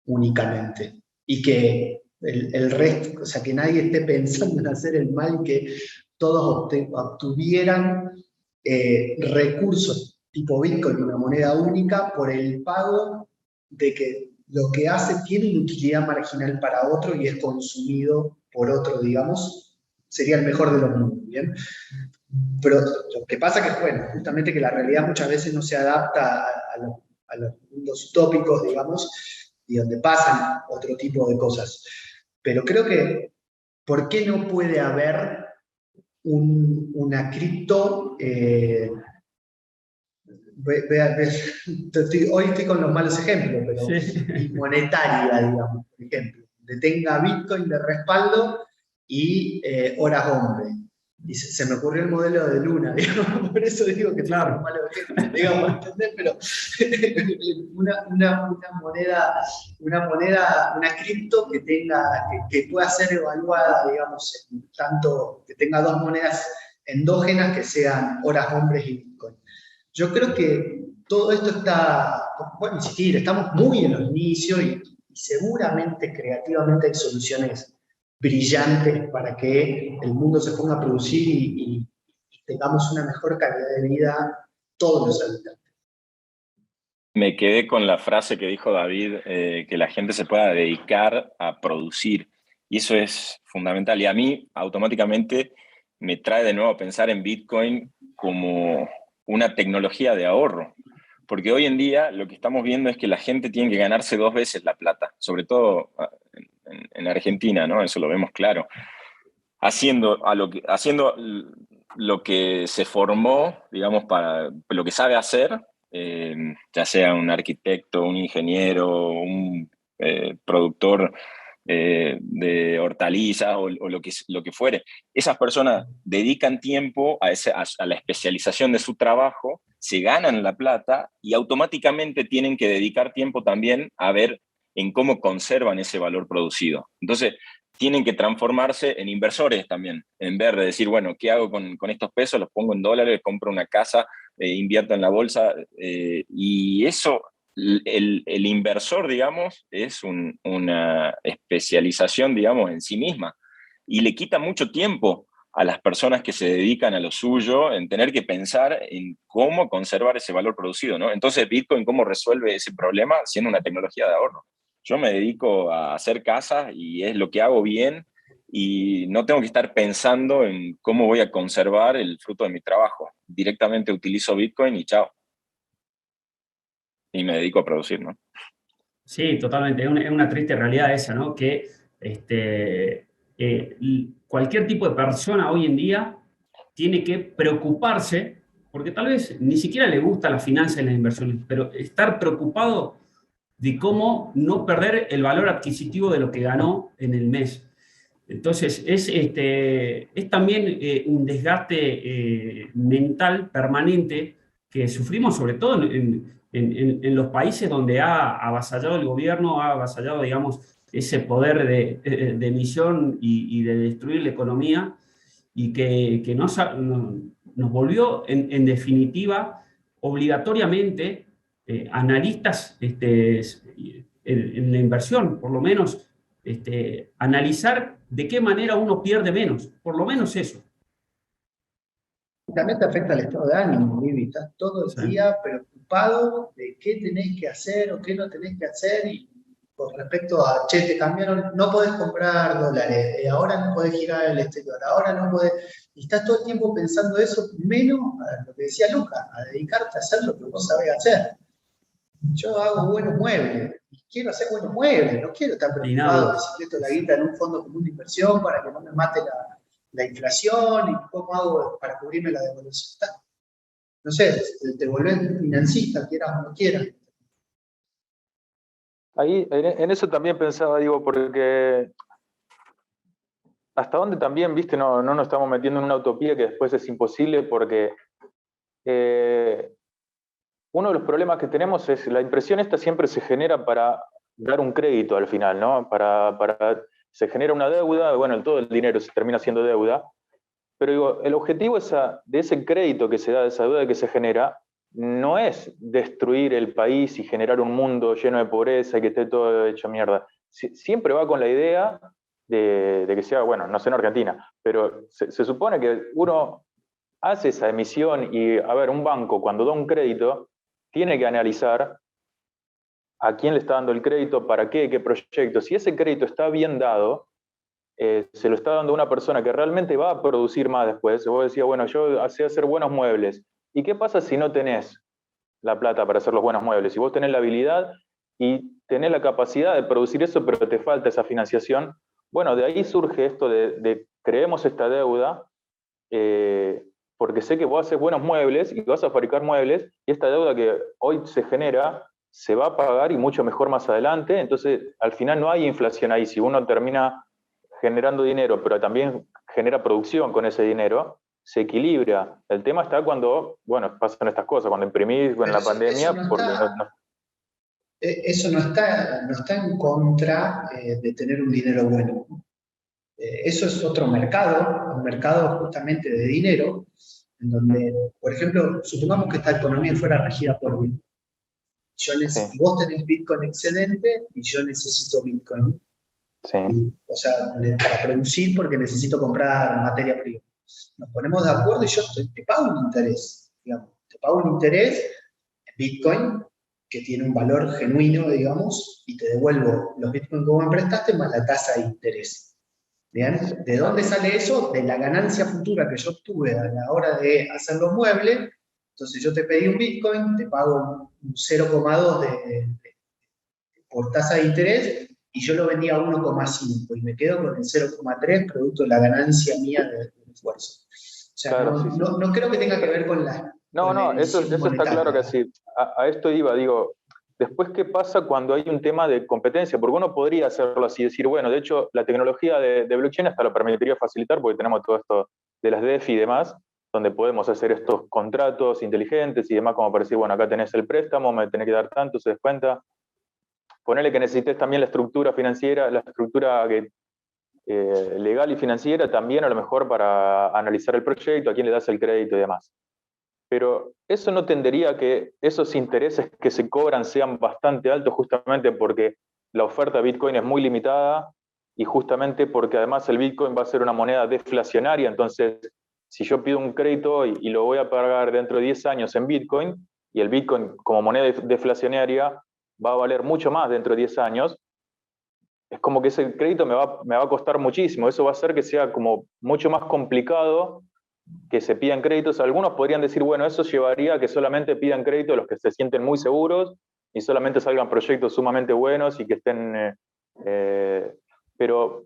Speaker 3: únicamente y que el resto, o sea, que nadie esté pensando en hacer el mal, que todos obtuvieran recursos tipo Bitcoin, una moneda única, por el pago de que lo que hace tiene una utilidad marginal para otro y es consumido por otro, digamos, sería el mejor de los mundos, ¿bien? Pero lo que pasa que, bueno, justamente que la realidad muchas veces no se adapta a los mundos utópicos, digamos, y donde pasan otro tipo de cosas. Pero creo que, ¿por qué no puede haber una cripto? Hoy estoy con los malos ejemplos, pero sí, monetaria, digamos, por ejemplo, que tenga Bitcoin de respaldo y horas hombre. Y se me ocurrió el modelo de Luna, digamos, por eso digo que claro, los malos ejemplos, digamos, ¿entendés? Pero una cripto que tenga, que pueda ser evaluada, digamos, tanto que tenga dos monedas endógenas que sean horas hombres y Bitcoin. Yo creo que todo esto está, bueno, insistir, estamos muy en los inicios y seguramente creativamente hay soluciones brillantes para que el mundo se ponga a producir y tengamos una mejor calidad de vida todos los habitantes.
Speaker 2: Me quedé con la frase que dijo David, que la gente se pueda dedicar a producir. Y eso es fundamental. Y a mí automáticamente me trae de nuevo a pensar en Bitcoin como una tecnología de ahorro. Porque hoy en día lo que estamos viendo es que la gente tiene que ganarse 2 veces la plata, sobre todo en Argentina, ¿no? Eso lo vemos claro. Haciendo lo que se formó, digamos, para lo que sabe hacer, ya sea un arquitecto, un ingeniero, un productor de hortalizas o lo que fuere. Esas personas dedican tiempo a la especialización de su trabajo, se ganan la plata y automáticamente tienen que dedicar tiempo también a ver en cómo conservan ese valor producido. Entonces, tienen que transformarse en inversores también, en vez de decir, bueno, ¿qué hago con estos pesos? Los pongo en dólares, compro una casa, invierto en la bolsa, y eso, el inversor, digamos, es una especialización, digamos, en sí misma, y le quita mucho tiempo a las personas que se dedican a lo suyo en tener que pensar en cómo conservar ese valor producido, ¿no? Entonces, Bitcoin, ¿cómo resuelve ese problema? Siendo una tecnología de ahorro. Yo me dedico a hacer casas y es lo que hago bien y no tengo que estar pensando en cómo voy a conservar el fruto de mi trabajo. Directamente utilizo Bitcoin y chao. Y me dedico a producir, ¿no?
Speaker 5: Sí, totalmente. Es una triste realidad esa, ¿no? Que cualquier tipo de persona hoy en día tiene que preocuparse, porque tal vez ni siquiera le gusta la finanza y las inversiones, pero estar preocupado de cómo no perder el valor adquisitivo de lo que ganó en el mes. Entonces, es también un desgaste mental permanente que sufrimos, sobre todo en los países donde ha avasallado el gobierno, ha avasallado, digamos, ese poder de emisión y de destruir la economía, y que nos volvió, en definitiva, obligatoriamente, analistas en la inversión, por lo menos, analizar de qué manera uno pierde menos, por lo menos eso.
Speaker 3: También te afecta el estado de ánimo, Vivi. Estás todo el día preocupado de qué tenés que hacer o qué no tenés que hacer, y con respecto a, che, te cambiaron, no podés comprar dólares, ahora no podés girar al exterior, ahora no podés, y estás todo el tiempo pensando eso, menos a lo que decía Luca, a dedicarte a hacer lo que vos sabés hacer. Yo hago buenos muebles, y quiero hacer buenos muebles, no quiero estar preocupado de si meto la guita en un fondo común de inversión para que no me mate la inflación, y cómo hago para cubrirme la devaluación. No sé, te volvés financista, quieras o no quieras.
Speaker 4: Ahí, en eso también pensaba, digo, porque hasta dónde también, viste, no nos estamos metiendo en una utopía que después es imposible, porque uno de los problemas que tenemos es la impresión esta siempre se genera para dar un crédito al final, ¿no? Se genera una deuda, bueno, todo el dinero se termina siendo deuda, pero digo, el objetivo de ese crédito que se da, de esa deuda que se genera, no es destruir el país y generar un mundo lleno de pobreza y que esté todo hecho mierda. Siempre va con la idea de que sea, bueno, no sé en Argentina, pero se supone que uno hace esa emisión y, a ver, un banco cuando da un crédito tiene que analizar a quién le está dando el crédito, para qué proyecto. Si ese crédito está bien dado, se lo está dando a una persona que realmente va a producir más después. Vos decías, bueno, yo sé hacer buenos muebles. ¿Y qué pasa si no tenés la plata para hacer los buenos muebles? Si vos tenés la habilidad y tenés la capacidad de producir eso, pero te falta esa financiación, bueno, de ahí surge esto de creemos esta deuda, porque sé que vos haces buenos muebles y vas a fabricar muebles, y esta deuda que hoy se genera se va a pagar y mucho mejor más adelante. Entonces, al final no hay inflación ahí. Si uno termina generando dinero, pero también genera producción con ese dinero, se equilibra. El tema está cuando, bueno, pasan estas cosas, cuando imprimís en la pandemia,
Speaker 3: eso no está en contra de tener un dinero bueno. Eso es otro mercado, un mercado justamente de dinero, en donde, por ejemplo, supongamos que esta economía fuera regida por Bitcoin. Vos tenés Bitcoin excedente y yo necesito Bitcoin.
Speaker 4: Sí.
Speaker 3: O sea, para producir, porque necesito comprar materia prima. Nos ponemos de acuerdo y yo te pago un interés, digamos. Te pago un interés en Bitcoin que tiene un valor genuino, digamos, y te devuelvo los Bitcoin que vos me prestaste más la tasa de interés. ¿Bien? ¿De dónde sale eso? De la ganancia futura que yo obtuve a la hora de hacer los muebles. Entonces yo te pedí un Bitcoin, te pago un 0,2 por tasa de interés, y yo lo vendía a 1,5 y me quedo con el 0,3 producto de la ganancia mía del esfuerzo. O sea, claro, no creo que tenga que ver con la...
Speaker 4: No, eso está claro que sí. A esto iba, digo, después, ¿qué pasa cuando hay un tema de competencia? Porque uno podría hacerlo así, decir, bueno, de hecho, la tecnología de blockchain hasta lo permitiría facilitar, porque tenemos todo esto de las DeFi y demás, donde podemos hacer estos contratos inteligentes y demás, como para decir, bueno, acá tenés el préstamo, me tenés que dar tanto, se descuenta. Ponele que necesites también la estructura financiera, la estructura legal y financiera también, a lo mejor para analizar el proyecto, a quién le das el crédito y demás. Pero eso no tendería a que esos intereses que se cobran sean bastante altos, justamente porque la oferta de Bitcoin es muy limitada, y justamente porque además el Bitcoin va a ser una moneda deflacionaria. Entonces, si yo pido un crédito y lo voy a pagar dentro de 10 años en Bitcoin, y el Bitcoin como moneda deflacionaria va a valer mucho más dentro de 10 años, es como que ese crédito me va a costar muchísimo. Eso va a hacer que sea como mucho más complicado que se pidan créditos. Algunos podrían decir, bueno, eso llevaría a que solamente pidan crédito los que se sienten muy seguros y solamente salgan proyectos sumamente buenos y que estén... pero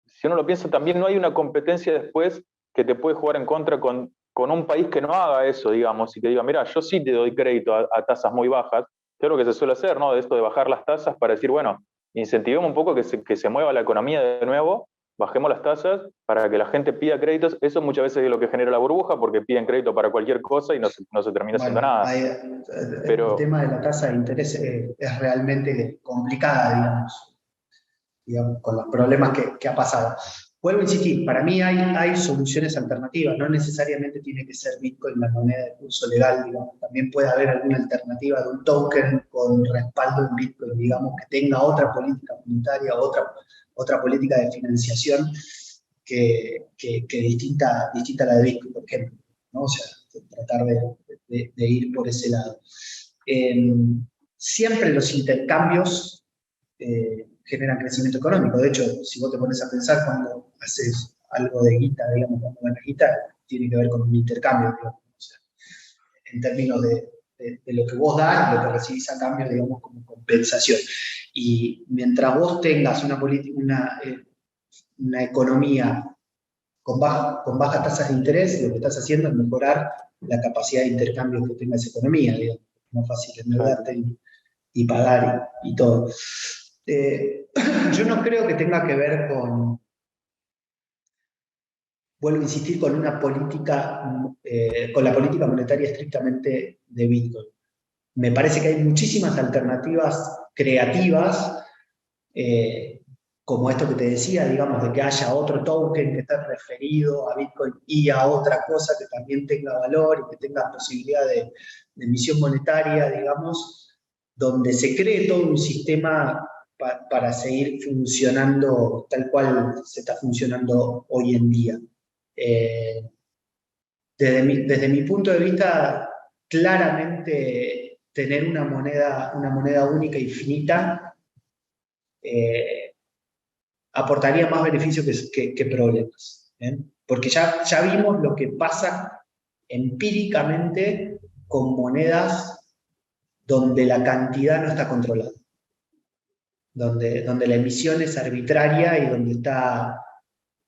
Speaker 4: si uno lo piensa, también no hay una competencia después que te puede jugar en contra con un país que no haga eso, digamos, y que diga, mira, yo sí te doy crédito a tasas muy bajas, que es lo que se suele hacer, ¿no? De esto de bajar las tasas para decir, bueno, incentivemos un poco que se mueva la economía de nuevo, bajemos las tasas para que la gente pida créditos. Eso muchas veces es lo que genera la burbuja, porque piden crédito para cualquier cosa y no se termina haciendo nada.
Speaker 3: El tema de la tasa de interés es realmente complicada, digamos. digamos, con los problemas que ha pasado. Vuelvo a insistir, para mí hay soluciones alternativas, no necesariamente tiene que ser Bitcoin la moneda de curso legal, digamos, también puede haber alguna alternativa de un token con respaldo en Bitcoin, digamos, que tenga otra política monetaria, otra política de financiación que distinta a la de Bitcoin, por ejemplo, ¿no? O sea, tratar de ir por ese lado. Siempre los intercambios generan crecimiento económico. De hecho, si vos te pones a pensar cuando haces algo de guita, digamos, cuando ganas guita, tiene que ver con un intercambio, digamos, o sea, en términos de lo que vos das y lo que recibís a cambio, digamos, como compensación. Y mientras vos tengas una economía con bajas tasas de interés, lo que estás haciendo es mejorar la capacidad de intercambio que tenga esa economía, digamos, más fácil endeudarte y pagar y todo. Yo no creo que tenga que ver vuelvo a insistir, con la política monetaria estrictamente de Bitcoin. Me parece que hay muchísimas alternativas creativas, como esto que te decía, digamos, de que haya otro token que esté referido a Bitcoin y a otra cosa que también tenga valor y que tenga posibilidad de emisión monetaria, digamos, donde se cree todo un sistema para seguir funcionando tal cual se está funcionando hoy en día. Desde mi punto de vista, claramente tener una moneda única y finita aportaría más beneficios que problemas. Porque ya vimos lo que pasa empíricamente con monedas donde la cantidad no está controlada. Donde la emisión es arbitraria y donde está...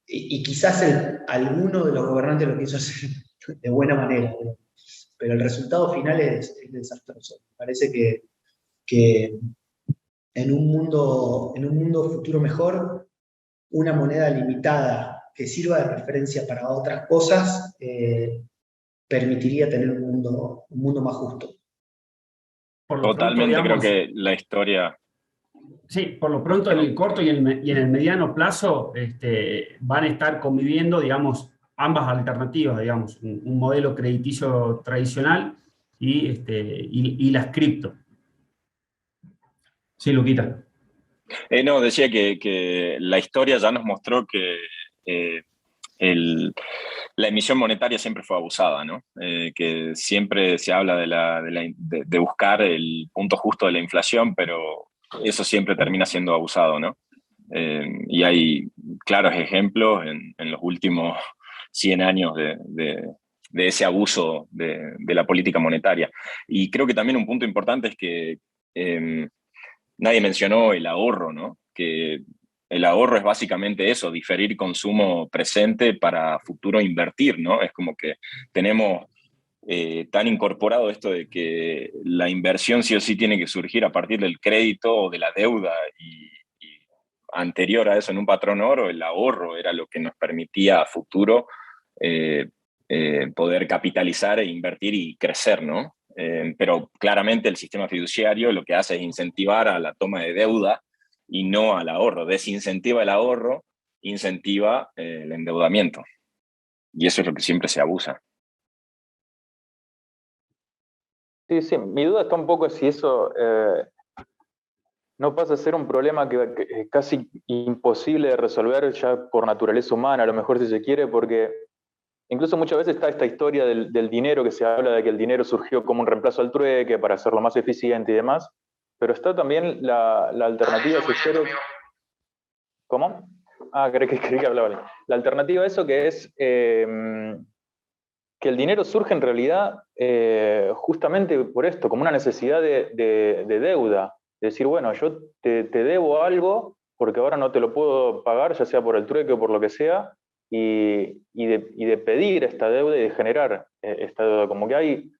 Speaker 3: Y quizás alguno de los gobernantes lo quiso hacer de buena manera, pero el resultado final es desastroso. Parece que en un mundo futuro mejor, una moneda limitada que sirva de referencia para otras cosas permitiría tener un mundo más justo.
Speaker 2: Totalmente, pronto, digamos, creo que la historia...
Speaker 5: Sí, por lo pronto en el corto y en el mediano plazo van a estar conviviendo, digamos, ambas alternativas, digamos, un modelo crediticio tradicional y las cripto. Sí, Luquita.
Speaker 2: No, decía que la historia ya nos mostró que la emisión monetaria siempre fue abusada, ¿no? Que siempre se habla de buscar el punto justo de la inflación, pero eso siempre termina siendo abusado, ¿no? Y hay claros ejemplos en los últimos 100 años de ese abuso de la política monetaria. Y creo que también un punto importante es que nadie mencionó el ahorro, ¿no? Que el ahorro es básicamente eso, diferir consumo presente para futuro invertir, ¿no? Es como que tenemos tan incorporado esto de que la inversión sí o sí tiene que surgir a partir del crédito o de la deuda y anterior a eso en un patrón oro, el ahorro era lo que nos permitía a futuro poder capitalizar e invertir y crecer, ¿no? Pero claramente el sistema fiduciario lo que hace es incentivar a la toma de deuda y no al ahorro. Desincentiva el ahorro, incentiva el endeudamiento. Y eso es lo que siempre se abusa.
Speaker 4: Sí, mi duda está un poco si eso no pasa a ser un problema que es casi imposible de resolver ya por naturaleza humana, a lo mejor si se quiere, porque incluso muchas veces está esta historia del dinero, que se habla de que el dinero surgió como un reemplazo al trueque para hacerlo más eficiente y demás, pero está también la alternativa a ese... ¿Cómo? Creí que hablaba. La alternativa a eso que es que el dinero surge en realidad justamente por esto, como una necesidad de deuda. Decir, bueno, yo te debo algo porque ahora no te lo puedo pagar, ya sea por el trueque o por lo que sea, y de pedir esta deuda y de generar esta deuda. Como que hay...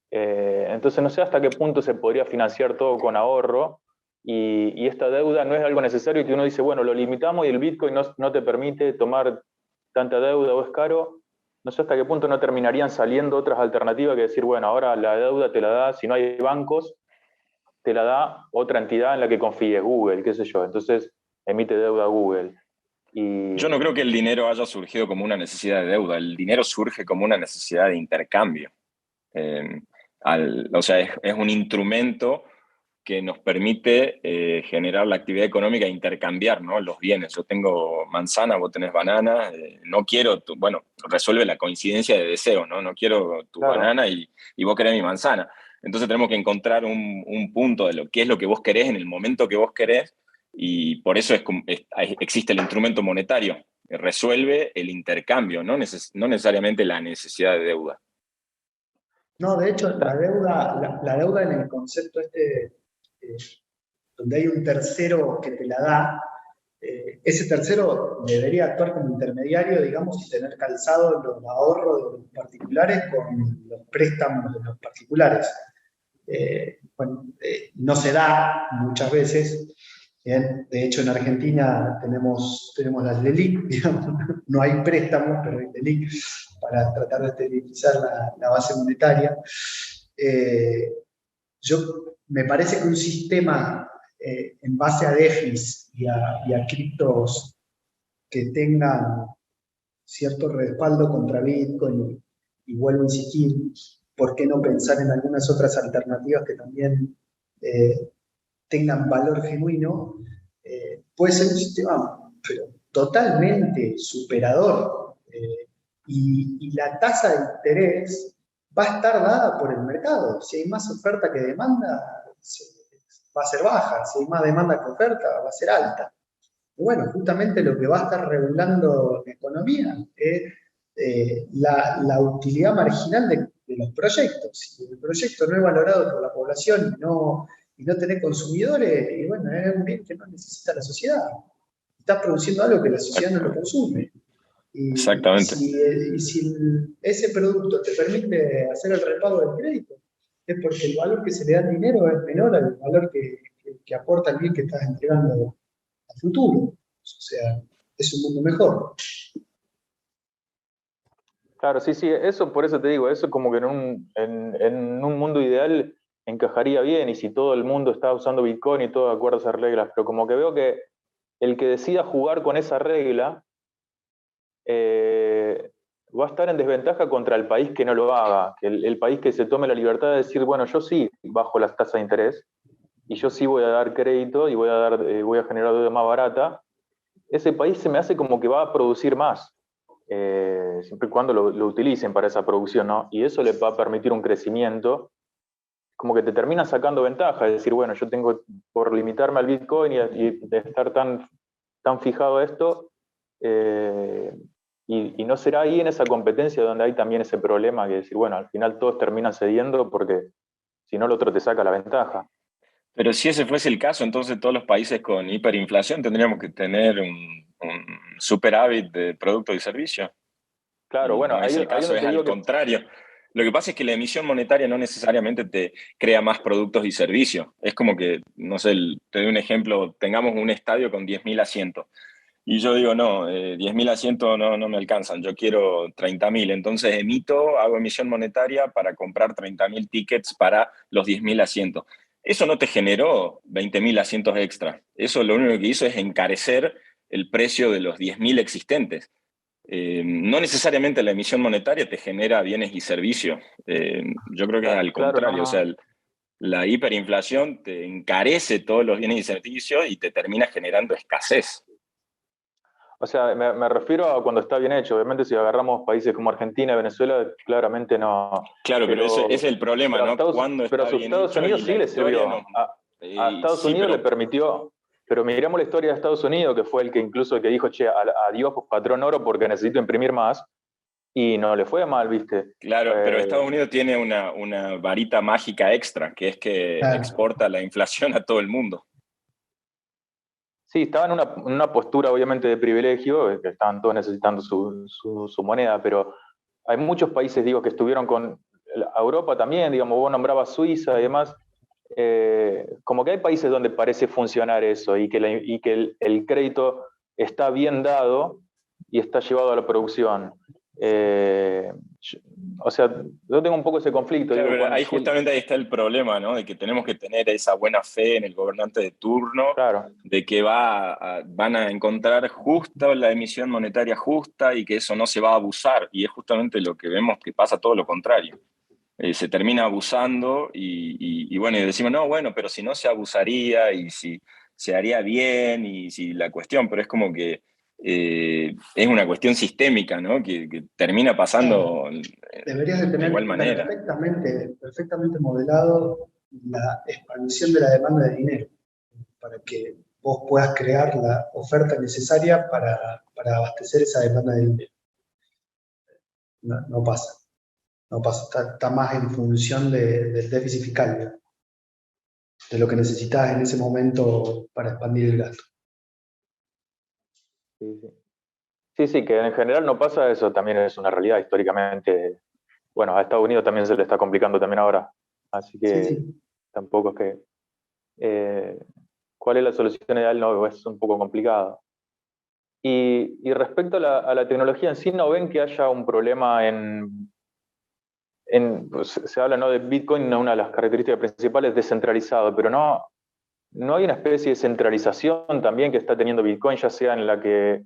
Speaker 4: entonces no sé hasta qué punto se podría financiar todo con ahorro, y esta deuda no es algo necesario que uno dice, bueno, lo limitamos y el Bitcoin no te permite tomar tanta deuda o es caro. No sé hasta qué punto no terminarían saliendo otras alternativas que decir, bueno, ahora la deuda te la da, si no hay bancos, te la da otra entidad en la que confíes, Google, qué sé yo. Entonces, emite deuda a Google.
Speaker 2: Yo no creo que el dinero haya surgido como una necesidad de deuda, el dinero surge como una necesidad de intercambio. O sea, es un instrumento que nos permite generar la actividad económica e intercambiar, ¿no?, los bienes. Yo tengo manzana, vos tenés banana, no quiero, bueno, resuelve la coincidencia de deseo, ¿no? No quiero tu banana y vos querés mi manzana. Entonces tenemos que encontrar un punto de lo que es lo que vos querés en el momento que vos querés, y por eso existe el instrumento monetario, que resuelve el intercambio, no necesariamente la necesidad de deuda.
Speaker 3: No, de hecho, la deuda en el concepto donde hay un tercero que te la da, ese tercero debería actuar como intermediario, digamos, y tener calzado los ahorros de los particulares con los préstamos de los particulares. No se da muchas veces. Bien, de hecho, en Argentina tenemos las LELIQ, digamos, no hay préstamos, pero hay LELIQ para tratar de estabilizar la base monetaria. Me parece que un sistema en base a DEFIs y a criptos que tengan cierto respaldo contra Bitcoin, y vuelvo a insistir, ¿por qué no pensar en algunas otras alternativas que también tengan valor genuino? Puede ser un sistema pero totalmente superador, y la tasa de interés va a estar dada por el mercado. Si hay más oferta que demanda, va a ser baja; si hay más demanda que oferta, va a ser alta. Y bueno, justamente lo que va a estar regulando la economía es la utilidad marginal de los proyectos. Si el proyecto no es valorado por la población y no tener consumidores, y bueno, es un bien que no necesita la sociedad. Estás produciendo algo que la sociedad no lo consume.
Speaker 2: Exactamente.
Speaker 3: Y si ese producto te permite hacer el repago del crédito, es porque el valor que se le da al dinero es menor al valor que aporta el bien que estás entregando al futuro. O sea, es un mundo mejor.
Speaker 4: Claro, sí, eso, por eso te digo, eso como que en un mundo ideal encajaría bien, y si todo el mundo está usando Bitcoin y todo de acuerdo a esas reglas, pero como que veo que el que decida jugar con esa regla va a estar en desventaja contra el país que no lo haga, que el país que se tome la libertad de decir, bueno, yo sí bajo las tasas de interés, y yo sí voy a dar crédito y voy a generar deuda más barata. Ese país se me hace como que va a producir más, siempre y cuando lo utilicen para esa producción, ¿no? Y eso le va a permitir un crecimiento, como que te termina sacando ventaja, es decir, bueno, yo tengo, por limitarme al Bitcoin y de estar tan fijado a esto, y no será ahí en esa competencia donde hay también ese problema, que decir, bueno, al final todos terminan cediendo porque si no el otro te saca la ventaja.
Speaker 2: Pero si ese fuese el caso, entonces todos los países con hiperinflación tendríamos que tener un superávit de productos y servicios.
Speaker 4: Claro, bueno,
Speaker 2: no es el caso, es al contrario. Lo que pasa es que la emisión monetaria no necesariamente te crea más productos y servicios. Es como que, no sé, te doy un ejemplo, tengamos un estadio con 10.000 asientos. Y yo digo, no, 10.000 asientos no me alcanzan, yo quiero 30.000. Entonces hago emisión monetaria para comprar 30.000 tickets para los 10.000 asientos. Eso no te generó 20.000 asientos extra. Eso lo único que hizo es encarecer el precio de los 10.000 existentes. No necesariamente la emisión monetaria te genera bienes y servicios. Yo creo que es al contrario.
Speaker 4: No.
Speaker 2: O sea, la hiperinflación te encarece todos los bienes y servicios y te termina generando escasez.
Speaker 4: O sea, me refiero a cuando está bien hecho. Obviamente, si agarramos países como Argentina y Venezuela, claramente no.
Speaker 2: Claro, pero ese es el problema, ¿no?
Speaker 4: Cuando pero a Estados Unidos sí le sirvió. A Estados Unidos le permitió. Pero miramos la historia de Estados Unidos, que fue el que dijo, che, adiós, patrón oro, porque necesito imprimir más. Y no le fue mal, ¿viste?
Speaker 2: Claro, pero Estados Unidos tiene una varita mágica extra, que es que exporta la inflación a todo el mundo.
Speaker 4: Sí, estaba en una postura obviamente de privilegio, que estaban todos necesitando su moneda, pero hay muchos países, digo, que estuvieron con Europa también, digamos, vos nombrabas Suiza y demás, como que hay países donde parece funcionar eso y que el crédito está bien dado y está llevado a la producción. o sea, yo tengo un poco ese conflicto.
Speaker 2: Claro,
Speaker 4: digo,
Speaker 2: ahí justamente ahí está el problema, ¿no? De que tenemos que tener esa buena fe en el gobernante de turno,
Speaker 4: claro,
Speaker 2: de que van a encontrar justa la emisión monetaria justa y que eso no se va a abusar. Y es justamente lo que vemos que pasa todo lo contrario. Se termina abusando y bueno, y decimos, no, bueno, pero si no se abusaría y si se haría bien y si la cuestión, pero es como que es una cuestión sistémica, ¿no? Que termina pasando
Speaker 3: Deberías de
Speaker 2: de
Speaker 3: tener
Speaker 2: igual manera.
Speaker 3: perfectamente modelado la expansión de la demanda de dinero para que vos puedas crear la oferta necesaria para abastecer esa demanda de dinero. No pasa. No pasa, está más en función del déficit fiscal, ¿no? De lo que necesitas en ese momento para expandir el gasto.
Speaker 4: sí, sí. Sí, que en general no pasa, eso también es una realidad históricamente. Bueno, a Estados Unidos también se le está complicando también ahora, así que
Speaker 3: Sí.
Speaker 4: tampoco es que... ¿cuál es la solución ideal? No, es un poco complicado. Y respecto a la tecnología en sí, ¿no ven que haya un problema pues, se habla, ¿no?, de Bitcoin, una de las características principales, descentralizado, pero no hay una especie de centralización también que está teniendo Bitcoin, ya sea en la que,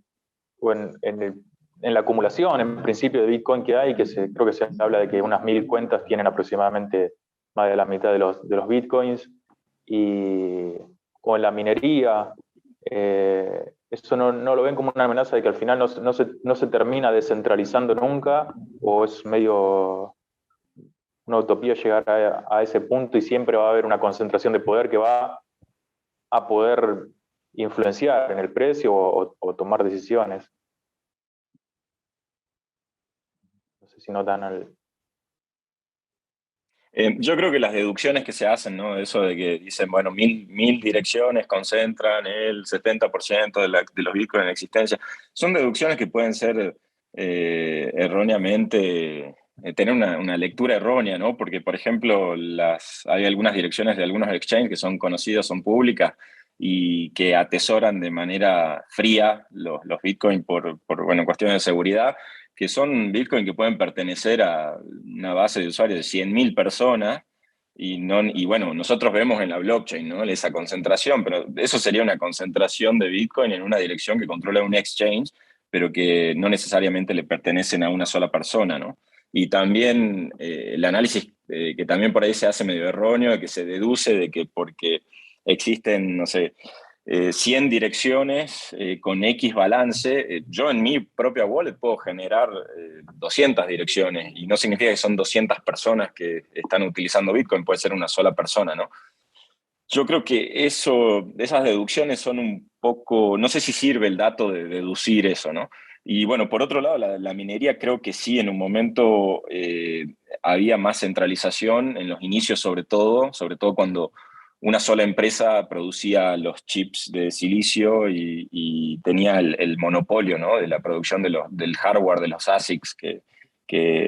Speaker 4: o en la acumulación, en principio, de Bitcoin que hay, creo que se habla de que unas 1000 cuentas tienen aproximadamente más de la mitad de los Bitcoins, o en la minería? ¿Eso no lo ven como una amenaza de que al final no se termina descentralizando nunca, o es medio una utopía llegar a ese punto y siempre va a haber una concentración de poder que va a poder influenciar en el precio o tomar decisiones? No sé si notan
Speaker 2: Yo creo que las deducciones que se hacen, ¿no? Eso de que dicen, bueno, mil direcciones concentran el 70% de los bitcoins en existencia, son deducciones que pueden ser erróneamente, tener una lectura errónea, ¿no? Porque, por ejemplo, hay algunas direcciones de algunos exchanges que son conocidas, son públicas y que atesoran de manera fría los bitcoins bueno, cuestiones de seguridad, que son Bitcoin que pueden pertenecer a una base de usuarios de 100.000 personas, y bueno, nosotros vemos en la blockchain, ¿no?, esa concentración, pero eso sería una concentración de Bitcoin en una dirección que controla un exchange, pero que no necesariamente le pertenecen a una sola persona, ¿no? Y también el análisis que también por ahí se hace medio erróneo, de que se deduce de que porque existen, no sé, 100 direcciones con X balance, yo en mi propia wallet puedo generar 200 direcciones, y no significa que son 200 personas que están utilizando Bitcoin, puede ser una sola persona, ¿no? Yo creo que esas deducciones son un poco, no sé si sirve el dato de deducir eso, ¿no? Y bueno, por otro lado, la minería creo que sí, en un momento había más centralización en los inicios, sobre todo cuando una sola empresa producía los chips de silicio y tenía el monopolio, ¿no?, de la producción del hardware, de los ASICs que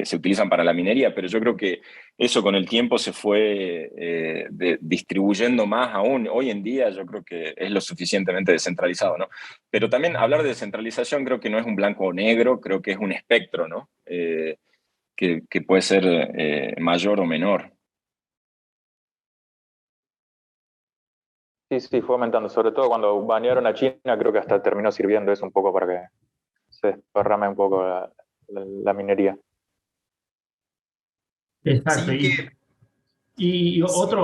Speaker 2: se utilizan para la minería, pero yo creo que eso con el tiempo se fue distribuyendo más aún. Hoy en día yo creo que es lo suficientemente descentralizado, ¿no? Pero también hablar de descentralización creo que no es un blanco o negro, creo que es un espectro, ¿no? Que puede ser mayor o menor.
Speaker 4: Sí, fue aumentando, sobre todo cuando banearon a China, creo que hasta terminó sirviendo eso un poco para que se desparrame un poco la minería.
Speaker 5: Exacto.
Speaker 1: Sí que...
Speaker 5: Y
Speaker 1: Sí,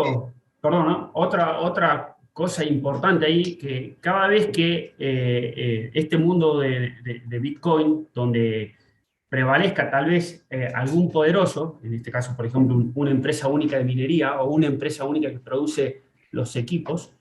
Speaker 5: perdón, ¿no? Otra cosa importante ahí, que cada vez que este mundo de Bitcoin, donde prevalezca tal vez algún poderoso, en este caso, por ejemplo, una empresa única de minería o una empresa única que produce los equipos,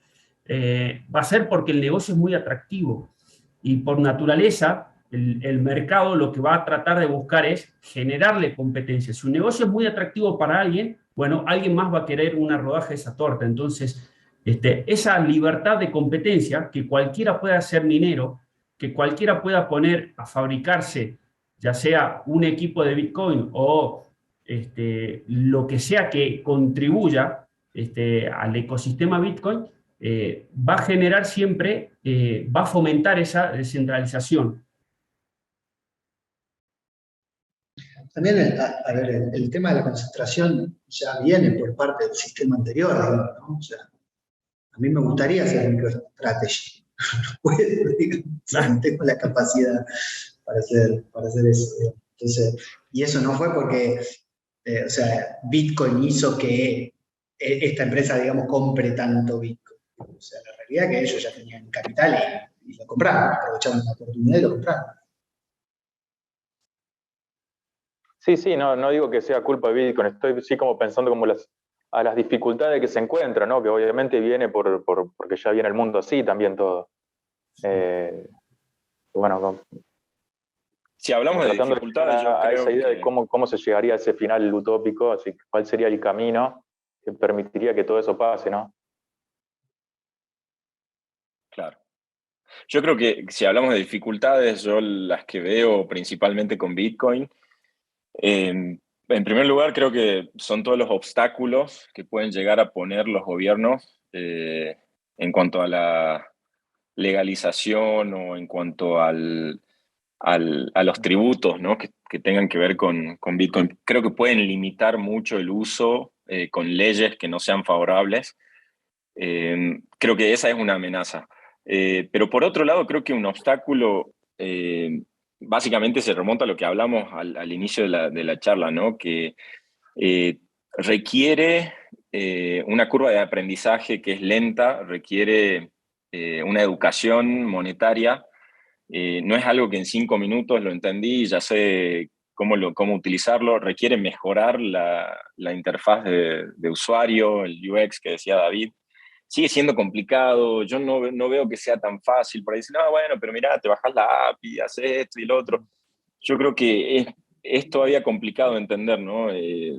Speaker 5: va a ser porque el negocio es muy atractivo y por naturaleza el mercado lo que va a tratar de buscar es generarle competencia. Si un negocio es muy atractivo para alguien, bueno, alguien más va a querer una rodaja de esa torta. Entonces, esa libertad de competencia, que cualquiera pueda ser minero, que cualquiera pueda poner a fabricarse, ya sea un equipo de Bitcoin o lo que sea que contribuya al ecosistema Bitcoin, va a generar siempre, va a fomentar esa descentralización.
Speaker 3: También, a ver, el tema de la concentración ya viene por parte del sistema anterior, digamos, ¿no? O sea, a mí me gustaría hacer MicroStrategy. No puedo, digamos, o sea, no tengo la capacidad para hacer eso, digamos. Entonces, y eso no fue porque, o sea, Bitcoin hizo que esta empresa, digamos, compre tanto Bitcoin. O sea, la realidad es que ellos ya tenían capital y lo compraron, aprovecharon la oportunidad y lo compraron.
Speaker 4: Sí, no digo que sea culpa de Bitcoin, estoy sí como pensando como a las dificultades que se encuentran, ¿no? Que obviamente viene porque ya viene el mundo así también todo. Bueno,
Speaker 2: Si hablamos de
Speaker 4: tratando de llegar
Speaker 2: dificultades, yo
Speaker 4: a esa
Speaker 2: creo
Speaker 4: idea de
Speaker 2: que,
Speaker 4: cómo se llegaría a ese final utópico, así cuál sería el camino que permitiría que todo eso pase, ¿no?
Speaker 2: claro. Yo creo que si hablamos de dificultades, yo las que veo principalmente con Bitcoin, en primer lugar creo que son todos los obstáculos que pueden llegar a poner los gobiernos en cuanto a la legalización o en cuanto a los tributos, ¿no? que tengan que ver con Bitcoin. Creo que pueden limitar mucho el uso con leyes que no sean favorables. Creo que esa es una amenaza. Pero por otro lado, creo que un obstáculo básicamente se remonta a lo que hablamos al inicio de la charla, ¿no? Que requiere una curva de aprendizaje que es lenta, requiere una educación monetaria. No es algo que en 5 minutos lo entendí y ya sé cómo utilizarlo. Requiere mejorar la interfaz de usuario, el UX que decía David. Sigue siendo complicado, yo no veo que sea tan fácil. Por ahí dicen, no, bueno, pero mirá, te bajas la app y haces esto y lo otro. Yo creo que es todavía complicado de entender, ¿no?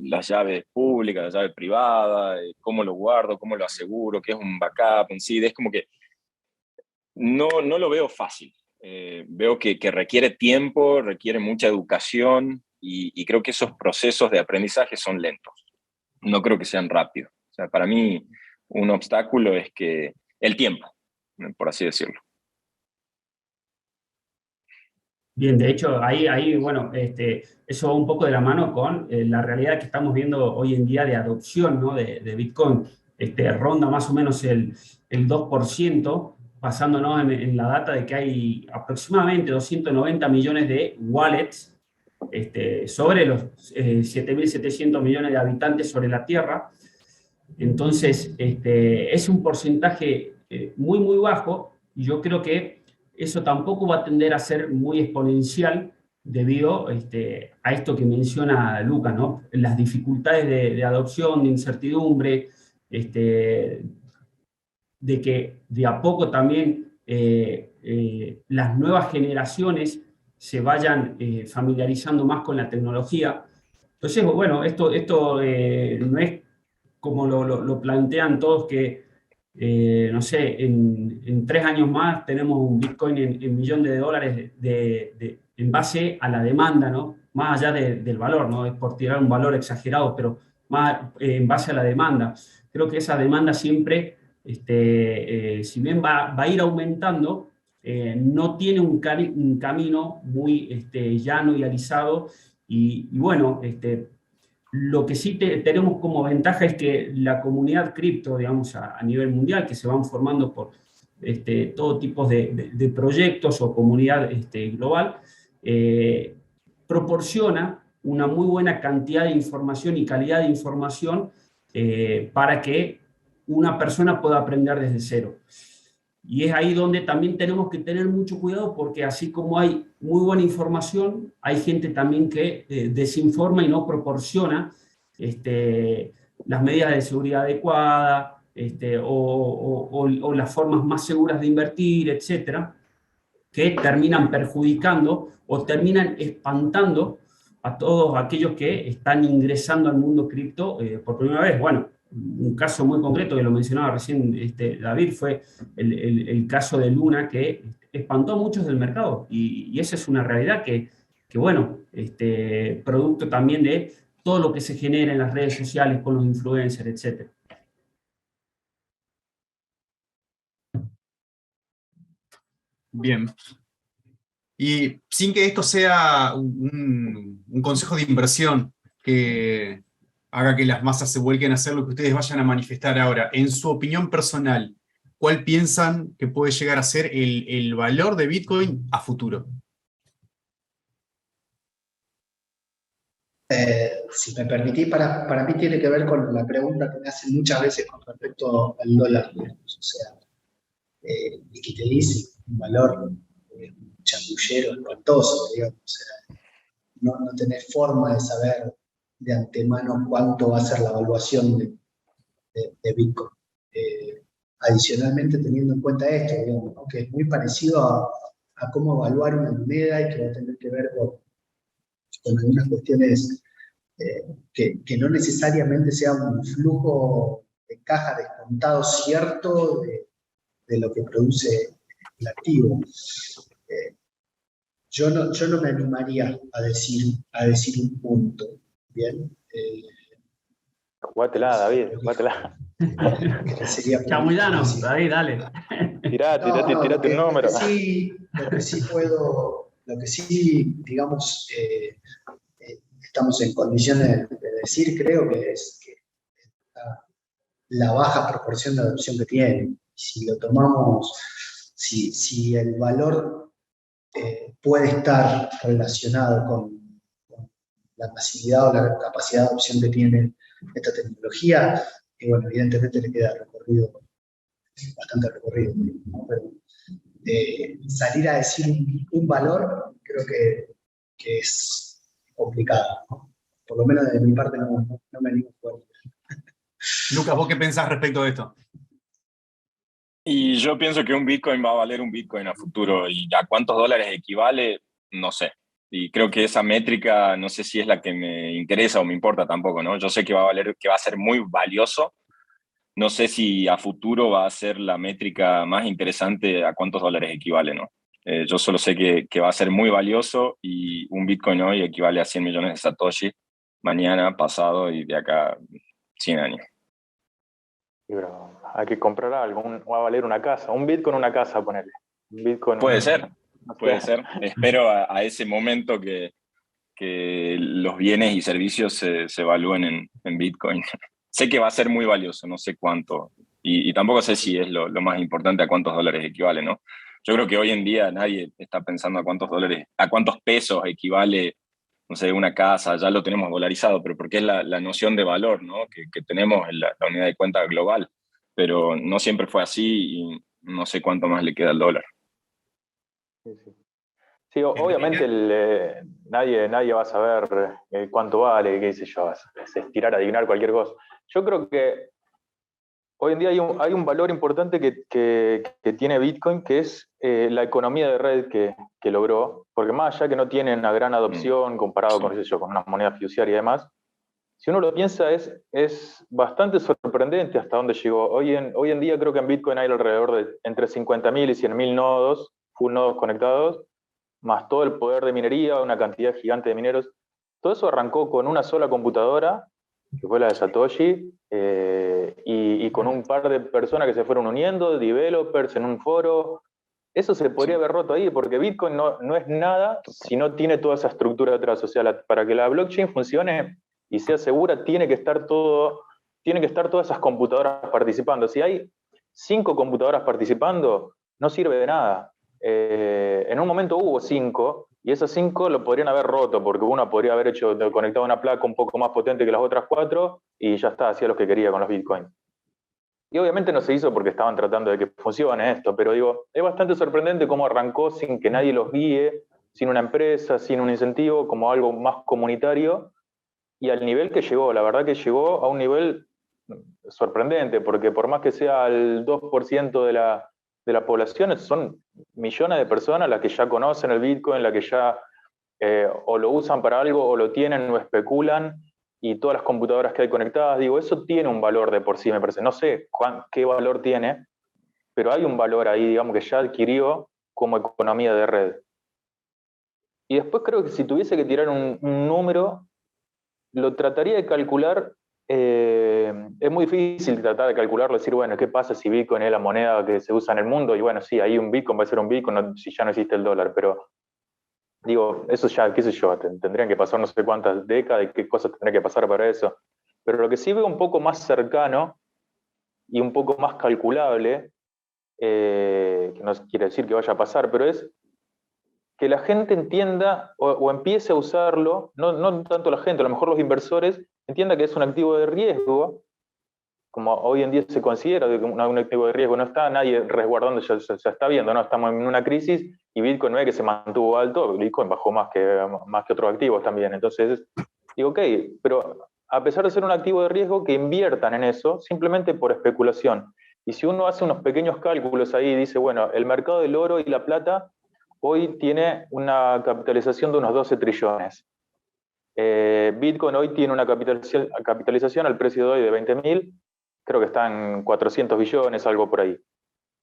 Speaker 2: Las llaves públicas, las llaves privadas, cómo lo guardo, cómo lo aseguro, qué es un backup en sí. Es como que no lo veo fácil. Veo que requiere tiempo, requiere mucha educación y creo que esos procesos de aprendizaje son lentos. No creo que sean rápidos. O sea, para mí un obstáculo es que el tiempo, por así decirlo.
Speaker 5: Bien, de hecho, ahí bueno, eso va un poco de la mano con la realidad que estamos viendo hoy en día de adopción, ¿no? de Bitcoin. Ronda más o menos el 2%, basándonos en la data de que hay aproximadamente 290 millones de wallets sobre los 7.700 millones de habitantes sobre la Tierra. Entonces, es un porcentaje muy, muy bajo, y yo creo que eso tampoco va a tender a ser muy exponencial debido a esto que menciona Luca, ¿no? Las dificultades de adopción, de incertidumbre, de que de a poco también las nuevas generaciones se vayan familiarizando más con la tecnología. Entonces, bueno, esto no es como lo plantean todos que, no sé, en 3 años más tenemos un Bitcoin en $1.000.000 en base a la demanda, ¿no? Más allá del valor, ¿no? Es por tirar un valor exagerado, pero más en base a la demanda. Creo que esa demanda siempre, si bien va a ir aumentando, no tiene un camino muy llano y alisado. Y bueno, lo que sí tenemos como ventaja es que la comunidad cripto, digamos, a nivel mundial, que se van formando por todo tipo de proyectos o comunidad global, proporciona una muy buena cantidad de información y calidad de información para que una persona pueda aprender desde cero. Y es ahí donde también tenemos que tener mucho cuidado, porque así como hay muy buena información, hay gente también que desinforma y no proporciona las medidas de seguridad adecuadas, o las formas más seguras de invertir, etcétera, que terminan perjudicando o terminan espantando a todos aquellos que están ingresando al mundo cripto por primera vez. Bueno, un caso muy concreto que lo mencionaba recién David fue el caso de Luna, que espantó a muchos del mercado, y esa es una realidad que bueno, producto también de todo lo que se genera en las redes sociales con los influencers, etcétera.
Speaker 1: Bien. Y sin que esto sea un consejo de inversión que haga que las masas se vuelquen a hacer lo que ustedes vayan a manifestar ahora, en su opinión personal, ¿cuál piensan que puede llegar a ser el valor de Bitcoin a futuro?
Speaker 3: Si me permitís, para mí tiene que ver con la pregunta que me hacen muchas veces con respecto al dólar, digamos. O sea, y que te dice un valor chamullero, espantoso, digamos. O sea, no tenés forma de saber de antemano cuánto va a ser la evaluación de Bitcoin. Adicionalmente, teniendo en cuenta esto, digamos, ¿no? Que es muy parecido a cómo evaluar una moneda y que va a tener que ver con algunas cuestiones que no necesariamente sea un flujo de caja descontado cierto de lo que produce el activo. Yo no me animaría a decir un punto, ¿bien?
Speaker 4: Jugátela, David, jugátela.
Speaker 5: Chamullano, David, dale.
Speaker 4: Tirate un número.
Speaker 3: Lo que sí, digamos, estamos en condiciones de decir, creo que es que la baja proporción de adopción que tiene. Si lo tomamos, si el valor puede estar relacionado con la masividad o la capacidad de adopción que tiene esta tecnología, y bueno, evidentemente le queda bastante recorrido, ¿no? Pero salir a decir un valor creo que es complicado, ¿no? Por lo menos de mi parte no me animo a jugar.
Speaker 1: Lucas, ¿vos qué pensás respecto de esto?
Speaker 2: Y yo pienso que un Bitcoin va a valer un Bitcoin a futuro, y a cuántos dólares equivale, no sé. Y creo que esa métrica, no sé si es la que me interesa o me importa tampoco, ¿no? Yo sé que va a valer, que va a ser muy valioso. No sé si a futuro va a ser la métrica más interesante a cuántos dólares equivale, ¿no? Yo solo sé que va a ser muy valioso, y un Bitcoin hoy equivale a 100 millones de Satoshi, mañana, pasado y de acá 100 años.
Speaker 4: Pero hay que comprar algo, va a valer una casa, un Bitcoin una casa, ponerle.
Speaker 2: Puede ser. Espero a ese momento que los bienes y servicios se evalúen en Bitcoin. Sé que va a ser muy valioso, no sé cuánto, y tampoco sé si es lo más importante a cuántos dólares equivale, ¿no? Yo creo que hoy en día nadie está pensando a cuántos pesos equivale, no sé, una casa. Ya lo tenemos dolarizado, pero porque es la noción de valor, ¿no? que tenemos en la unidad de cuenta global, pero no siempre fue así, y no sé cuánto más le queda al dólar.
Speaker 4: Sí, obviamente nadie va a saber cuánto vale, qué sé yo, es estirar, adivinar cualquier cosa. Yo creo que hoy en día hay un valor importante que tiene Bitcoin, que es la economía de red que logró, porque más allá que no tiene una gran adopción comparado con, qué sé yo, con una moneda fiduciaria y demás, si uno lo piensa es bastante sorprendente hasta dónde llegó. Hoy en día creo que en Bitcoin hay alrededor de entre 50.000 y 100.000 nodos, full nodos conectados, más todo el poder de minería, una cantidad gigante de mineros. Todo eso arrancó con una sola computadora, que fue la de Satoshi, y con un par de personas que se fueron uniendo, developers en un foro. Eso se podría haber roto ahí, porque Bitcoin no es nada si no tiene toda esa estructura atrás. O sea, para que la blockchain funcione y sea segura, tiene que estar todas esas computadoras participando. Si hay 5 computadoras participando, no sirve de nada. En un momento hubo 5, y esas 5 lo podrían haber roto, porque una podría haber conectado una placa un poco más potente que las otras 4, y ya está, hacía lo que quería con los Bitcoin. Y obviamente no se hizo porque estaban tratando de que funcione esto, pero digo, es bastante sorprendente cómo arrancó sin que nadie los guíe, sin una empresa, sin un incentivo, como algo más comunitario, y al nivel que llegó. La verdad que llegó a un nivel sorprendente, porque por más que sea el 2% de la población, son millones de personas las que ya conocen el Bitcoin, las que ya o lo usan para algo, o lo tienen o especulan, y todas las computadoras que hay conectadas. Digo, eso tiene un valor de por sí, me parece. No sé qué valor tiene, pero hay un valor ahí, digamos, que ya adquirió como economía de red. Y después creo que si tuviese que tirar un número, lo trataría de calcular. Es muy difícil tratar de calcularlo, decir, bueno, ¿qué pasa si Bitcoin es la moneda que se usa en el mundo? Y bueno, sí, ahí un Bitcoin va a ser un Bitcoin si ya no existe el dólar, pero digo, eso ya, qué sé yo, tendrían que pasar no sé cuántas décadas y qué cosas tendría que pasar para eso. Pero lo que sí veo un poco más cercano y un poco más calculable, que no quiere decir que vaya a pasar, pero es que la gente entienda o empiece a usarlo, no tanto la gente, a lo mejor los inversores, entienda que es un activo de riesgo, como hoy en día se considera que un activo de riesgo no está, nadie resguardando, ya está viendo, ¿no? Estamos en una crisis y Bitcoin no es que se mantuvo alto, Bitcoin bajó más que otros activos también. Entonces, digo, ok, pero a pesar de ser un activo de riesgo, que inviertan en eso simplemente por especulación. Y si uno hace unos pequeños cálculos ahí y dice, bueno, el mercado del oro y la plata hoy tiene una capitalización de unos 12 trillones. Bitcoin hoy tiene una capitalización al precio de hoy de 20.000, creo que está en 400 billones, algo por ahí.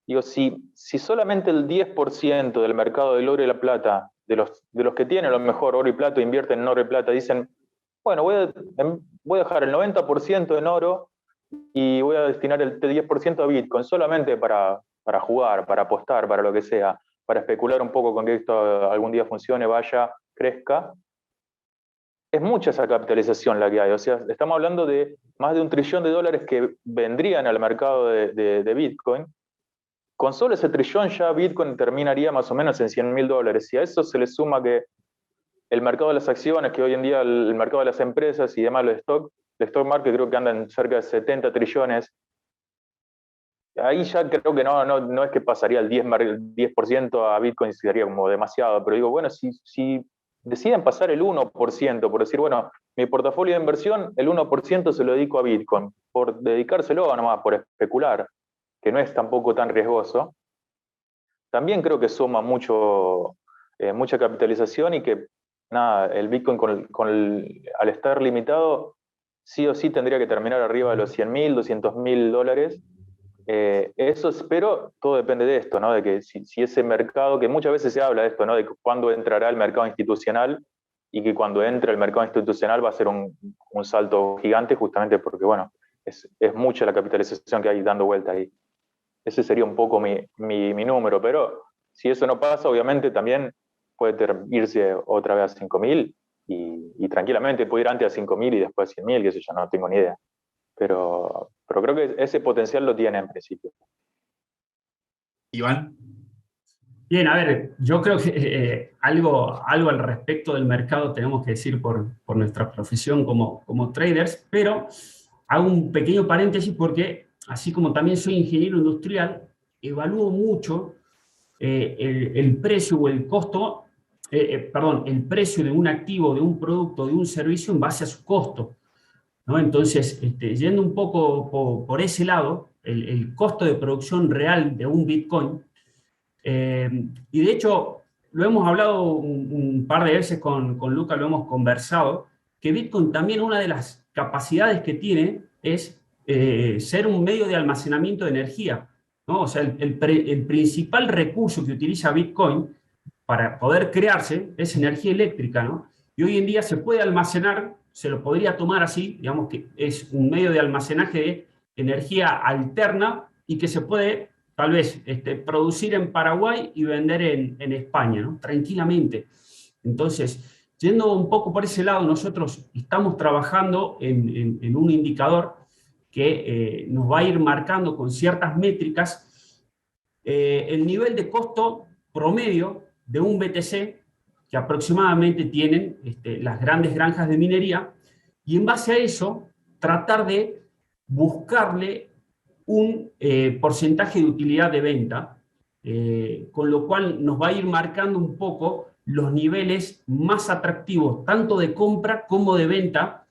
Speaker 4: Digo, si solamente el 10% del mercado del oro y la plata, de los que tienen a lo mejor oro y plata, invierten en oro y plata, dicen, bueno, voy a dejar el 90% en oro y voy a destinar el 10% a Bitcoin, solamente para jugar, para apostar, para lo que sea, para especular un poco con que esto algún día funcione, vaya, crezca. Es mucha esa capitalización la que hay. O sea, estamos hablando de más de $1 trillón que vendrían al mercado de Bitcoin. Con solo ese trillón ya Bitcoin terminaría más o menos en $100.000. Y a eso se le suma que el mercado de las acciones, que hoy en día el mercado de las empresas y demás, el stock market creo que anda en cerca de 70 trillones. Ahí ya creo que no es que pasaría el 10% a Bitcoin, sería como demasiado, pero digo, bueno, si deciden pasar el 1%, por decir, bueno, mi portafolio de inversión, el 1% se lo dedico a Bitcoin, por dedicárselo nomás, por especular, que no es tampoco tan riesgoso, también creo que suma mucha capitalización y que, nada, el Bitcoin al estar limitado, sí o sí tendría que terminar arriba de los $100.000, $200.000. Eso, pero todo depende de esto, ¿no? De que si ese mercado, que muchas veces se habla de esto, ¿no? De cuándo entrará el mercado institucional y que cuando entre el mercado institucional va a ser un salto gigante, justamente porque, bueno, es mucha la capitalización que hay dando vuelta ahí. Ese sería un poco mi número, pero si eso no pasa, obviamente también puede irse otra vez a 5.000 y tranquilamente puede ir antes a 5.000 y después a 100.000, que eso yo no tengo ni idea. Pero creo que ese potencial lo tiene en principio.
Speaker 1: Iván.
Speaker 5: Bien, a ver, yo creo que algo al respecto del mercado tenemos que decir por nuestra profesión como traders, pero hago un pequeño paréntesis porque, así como también soy ingeniero industrial, evalúo mucho el precio o el costo, el precio de un activo, de un producto, de un servicio en base a su costo, ¿no? Entonces, yendo un poco por ese lado, el costo de producción real de un Bitcoin, y de hecho, lo hemos hablado un par de veces con Luca, lo hemos conversado, que Bitcoin también una de las capacidades que tiene es ser un medio de almacenamiento de energía, ¿no? O sea, el principal recurso que utiliza Bitcoin para poder crearse es energía eléctrica, ¿no? Y hoy en día se puede almacenar, se lo podría tomar así, digamos que es un medio de almacenaje de energía alterna y que se puede tal vez producir en Paraguay y vender en España, ¿no? Tranquilamente. Entonces, yendo un poco por ese lado, nosotros estamos trabajando en un indicador que nos va a ir marcando con ciertas métricas el nivel de costo promedio de un BTC que aproximadamente tienen las grandes granjas de minería, y en base a eso tratar de buscarle un porcentaje de utilidad de venta, con lo cual nos va a ir marcando un poco los niveles más atractivos, tanto de compra como de venta,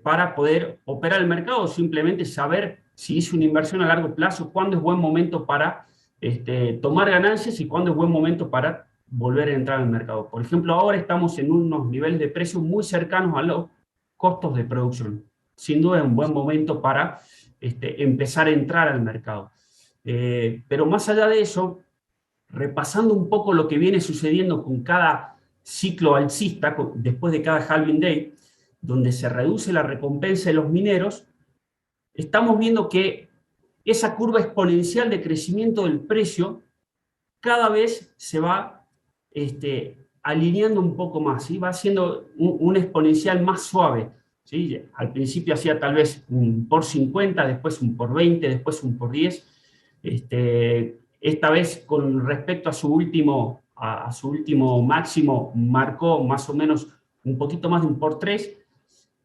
Speaker 5: para poder operar el mercado, o simplemente saber si es una inversión a largo plazo, cuándo es buen momento para tomar ganancias y cuándo es buen momento para volver a entrar al mercado. Por ejemplo, ahora estamos en unos niveles de precios muy cercanos a los costos de producción. Sin duda es un buen momento para empezar a entrar al mercado. Pero más allá de eso, repasando un poco lo que viene sucediendo con cada ciclo alcista, después de cada halving day, donde se reduce la recompensa de los mineros, estamos viendo que esa curva exponencial de crecimiento del precio cada vez se va alineando un poco más, ¿sí? Va haciendo un exponencial más suave, ¿sí? Al principio hacía tal vez un por 50, después un por 20, después un por 10. Esta vez, con respecto a su último máximo, marcó más o menos un poquito más de un por 3.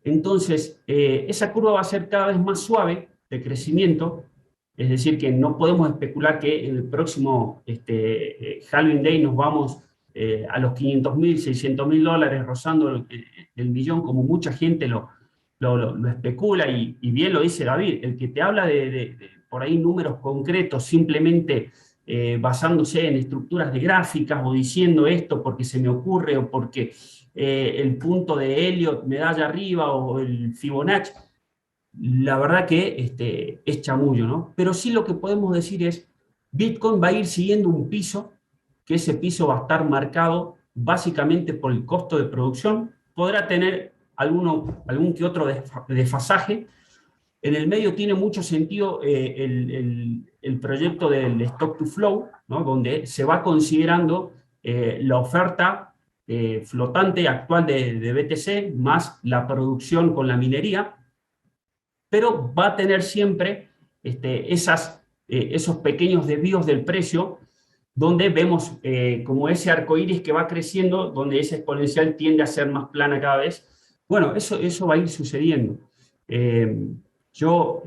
Speaker 5: Entonces, esa curva va a ser cada vez más suave de crecimiento, es decir, que no podemos especular que en el próximo Halving Day nos vamos a los 500.000, 600.000 dólares, rozando el millón, como mucha gente lo especula, y bien lo dice David. El que te habla de por ahí números concretos, simplemente basándose en estructuras de gráficas o diciendo esto porque se me ocurre o porque el punto de Elliott me da allá arriba o el Fibonacci, la verdad que es chamullo, ¿no? Pero sí lo que podemos decir es, Bitcoin va a ir siguiendo un piso, que ese piso va a estar marcado básicamente por el costo de producción. Podrá tener algún que otro desfasaje. En el medio tiene mucho sentido el proyecto del Stock to Flow, ¿no? Donde se va considerando la oferta flotante actual de BTC más la producción con la minería, pero va a tener siempre esos pequeños desvíos del precio, donde vemos como ese arco iris que va creciendo, donde ese exponencial tiende a ser más plana cada vez. Bueno, eso va a ir sucediendo. Yo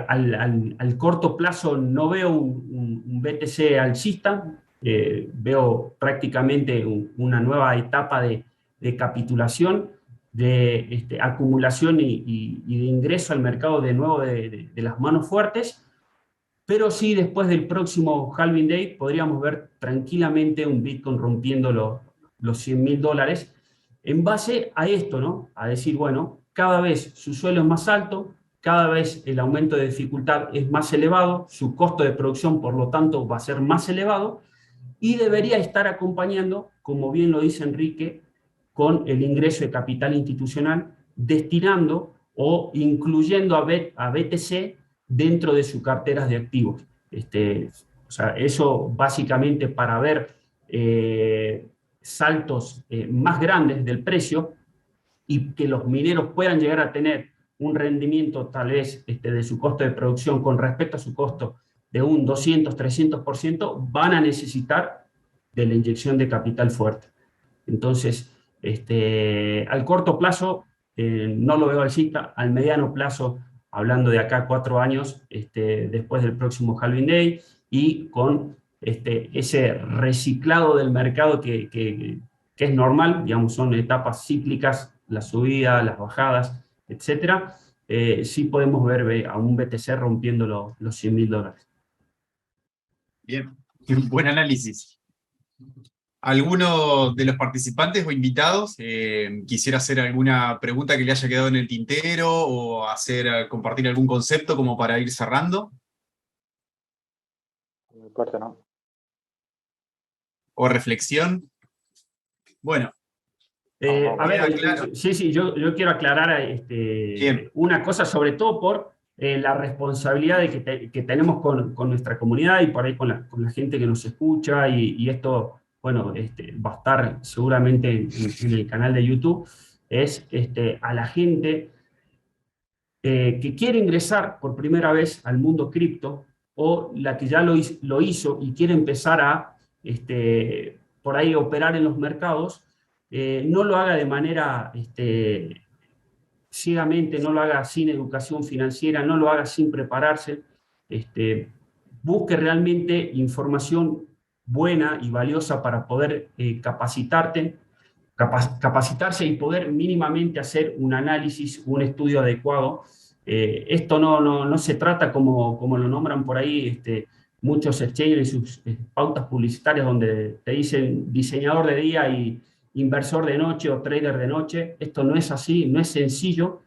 Speaker 5: al corto plazo no veo un BTC alcista, veo prácticamente una nueva etapa de capitulación, de acumulación y de ingreso al mercado de nuevo de las manos fuertes, pero sí después del próximo Halving Day podríamos ver tranquilamente un Bitcoin rompiendo los 100.000 dólares en base a esto, ¿no? A decir, bueno, cada vez su suelo es más alto, cada vez el aumento de dificultad es más elevado, su costo de producción, por lo tanto, va a ser más elevado, y debería estar acompañando, como bien lo dice Enrique, con el ingreso de capital institucional, destinando o incluyendo a BTC dentro de sus carteras de activos. O sea, eso básicamente para ver saltos más grandes del precio y que los mineros puedan llegar a tener un rendimiento tal vez de su costo de producción con respecto a su costo de un 200, 300%, van a necesitar de la inyección de capital fuerte. Entonces, al corto plazo no lo veo alcista, al mediano plazo, hablando de acá 4 años, después del próximo Halving Day, y con ese reciclado del mercado que es normal, digamos, son etapas cíclicas, la subida, las bajadas, etcétera. Sí podemos ver a un BTC rompiendo los 100.000 dólares.
Speaker 1: Bien, buen análisis. ¿Alguno de los participantes o invitados quisiera hacer alguna pregunta que le haya quedado en el tintero o compartir algún concepto como para ir cerrando?
Speaker 4: Por mi parte, no.
Speaker 1: ¿O reflexión? Bueno.
Speaker 5: A ver,
Speaker 1: claro.
Speaker 5: Sí, yo quiero aclarar una cosa, sobre todo por la responsabilidad que tenemos con nuestra comunidad y por ahí con la gente que nos escucha, y esto, bueno, va a estar seguramente en el canal de YouTube, es a la gente que quiere ingresar por primera vez al mundo cripto, o la que ya lo hizo y quiere empezar a por ahí operar en los mercados. No lo haga de manera ciegamente, no lo haga sin educación financiera, no lo haga sin prepararse. Busque realmente información buena y valiosa para poder capacitarse y poder mínimamente hacer un análisis, un estudio adecuado. Esto no se trata como lo nombran por ahí muchos exchanges en sus pautas publicitarias, donde te dicen diseñador de día y inversor de noche o trader de noche. Esto no es así, no es sencillo.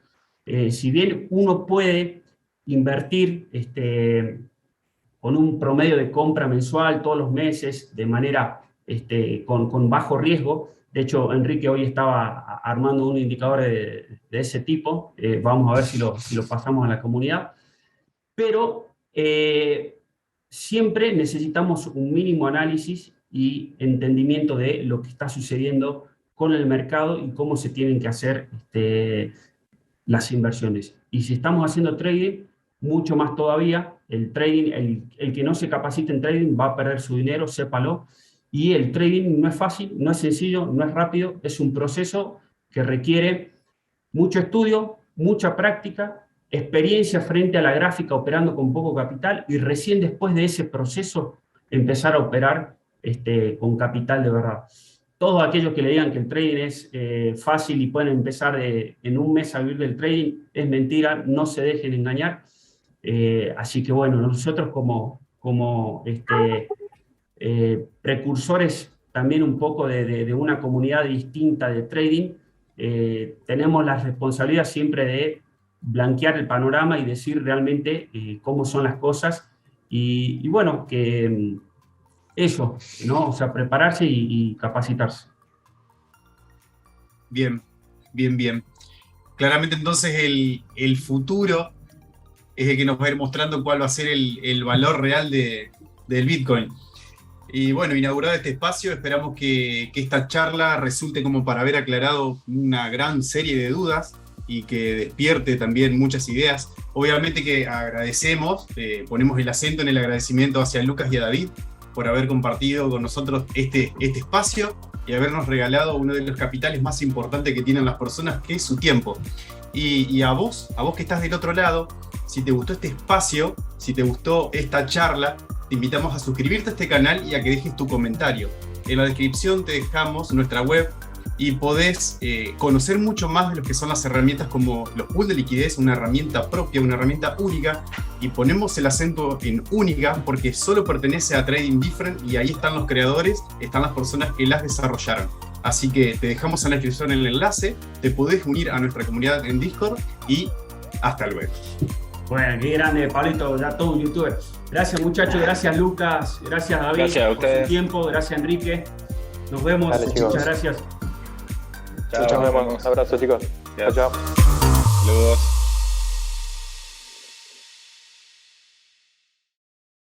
Speaker 5: Si bien uno puede invertir con un promedio de compra mensual todos los meses de manera con bajo riesgo, de hecho Enrique hoy estaba armando un indicador de ese tipo, vamos a ver si lo pasamos a la comunidad, pero siempre necesitamos un mínimo análisis y entendimiento de lo que está sucediendo con el mercado y cómo se tienen que hacer las inversiones. Y si estamos haciendo trading, mucho más todavía. El trading, el que no se capacite en trading va a perder su dinero, sépalo. Y el trading no es fácil, no es sencillo, no es rápido, es un proceso que requiere mucho estudio, mucha práctica, experiencia frente a la gráfica operando con poco capital, y recién después de ese proceso empezar a operar con capital de verdad. Todos aquellos que le digan que el trading es fácil y pueden empezar en un mes a vivir del trading, es mentira, no se dejen engañar. Así que bueno, nosotros como precursores también un poco de una comunidad distinta de trading, tenemos la responsabilidad siempre de blanquear el panorama y decir realmente cómo son las cosas, y bueno, que eso, ¿no? O sea, prepararse y capacitarse.
Speaker 1: Bien, bien, bien. Claramente entonces el futuro es el que nos va a ir mostrando cuál va a ser el valor real del Bitcoin. Y bueno, inaugurado este espacio, esperamos que esta charla resulte como para haber aclarado una gran serie de dudas y que despierte también muchas ideas. Obviamente que agradecemos, ponemos el acento en el agradecimiento hacia Lucas y a David por haber compartido con nosotros este espacio y habernos regalado uno de los capitales más importantes que tienen las personas, que es su tiempo. Y a vos que estás del otro lado, si te gustó este espacio, si te gustó esta charla, te invitamos a suscribirte a este canal y a que dejes tu comentario. En la descripción te dejamos nuestra web y podés conocer mucho más de lo que son las herramientas como los pools de liquidez, una herramienta propia, una herramienta única, y ponemos el acento en única porque solo pertenece a Trading Different y ahí están los creadores, están las personas que las desarrollaron. Así que te dejamos en la descripción el enlace, te podés unir a nuestra comunidad en Discord y hasta luego.
Speaker 5: Bueno, qué grande, Pablito, ya todo un youtuber. Gracias, muchachos, gracias, Lucas, gracias, David,
Speaker 2: gracias a ustedes
Speaker 5: por su tiempo, gracias, Enrique. Nos vemos.
Speaker 4: Dale,
Speaker 5: muchas gracias.
Speaker 2: Chao,
Speaker 4: nos vemos. Un abrazo, chicos.
Speaker 2: Gracias.
Speaker 4: Chao, chao.
Speaker 2: Saludos.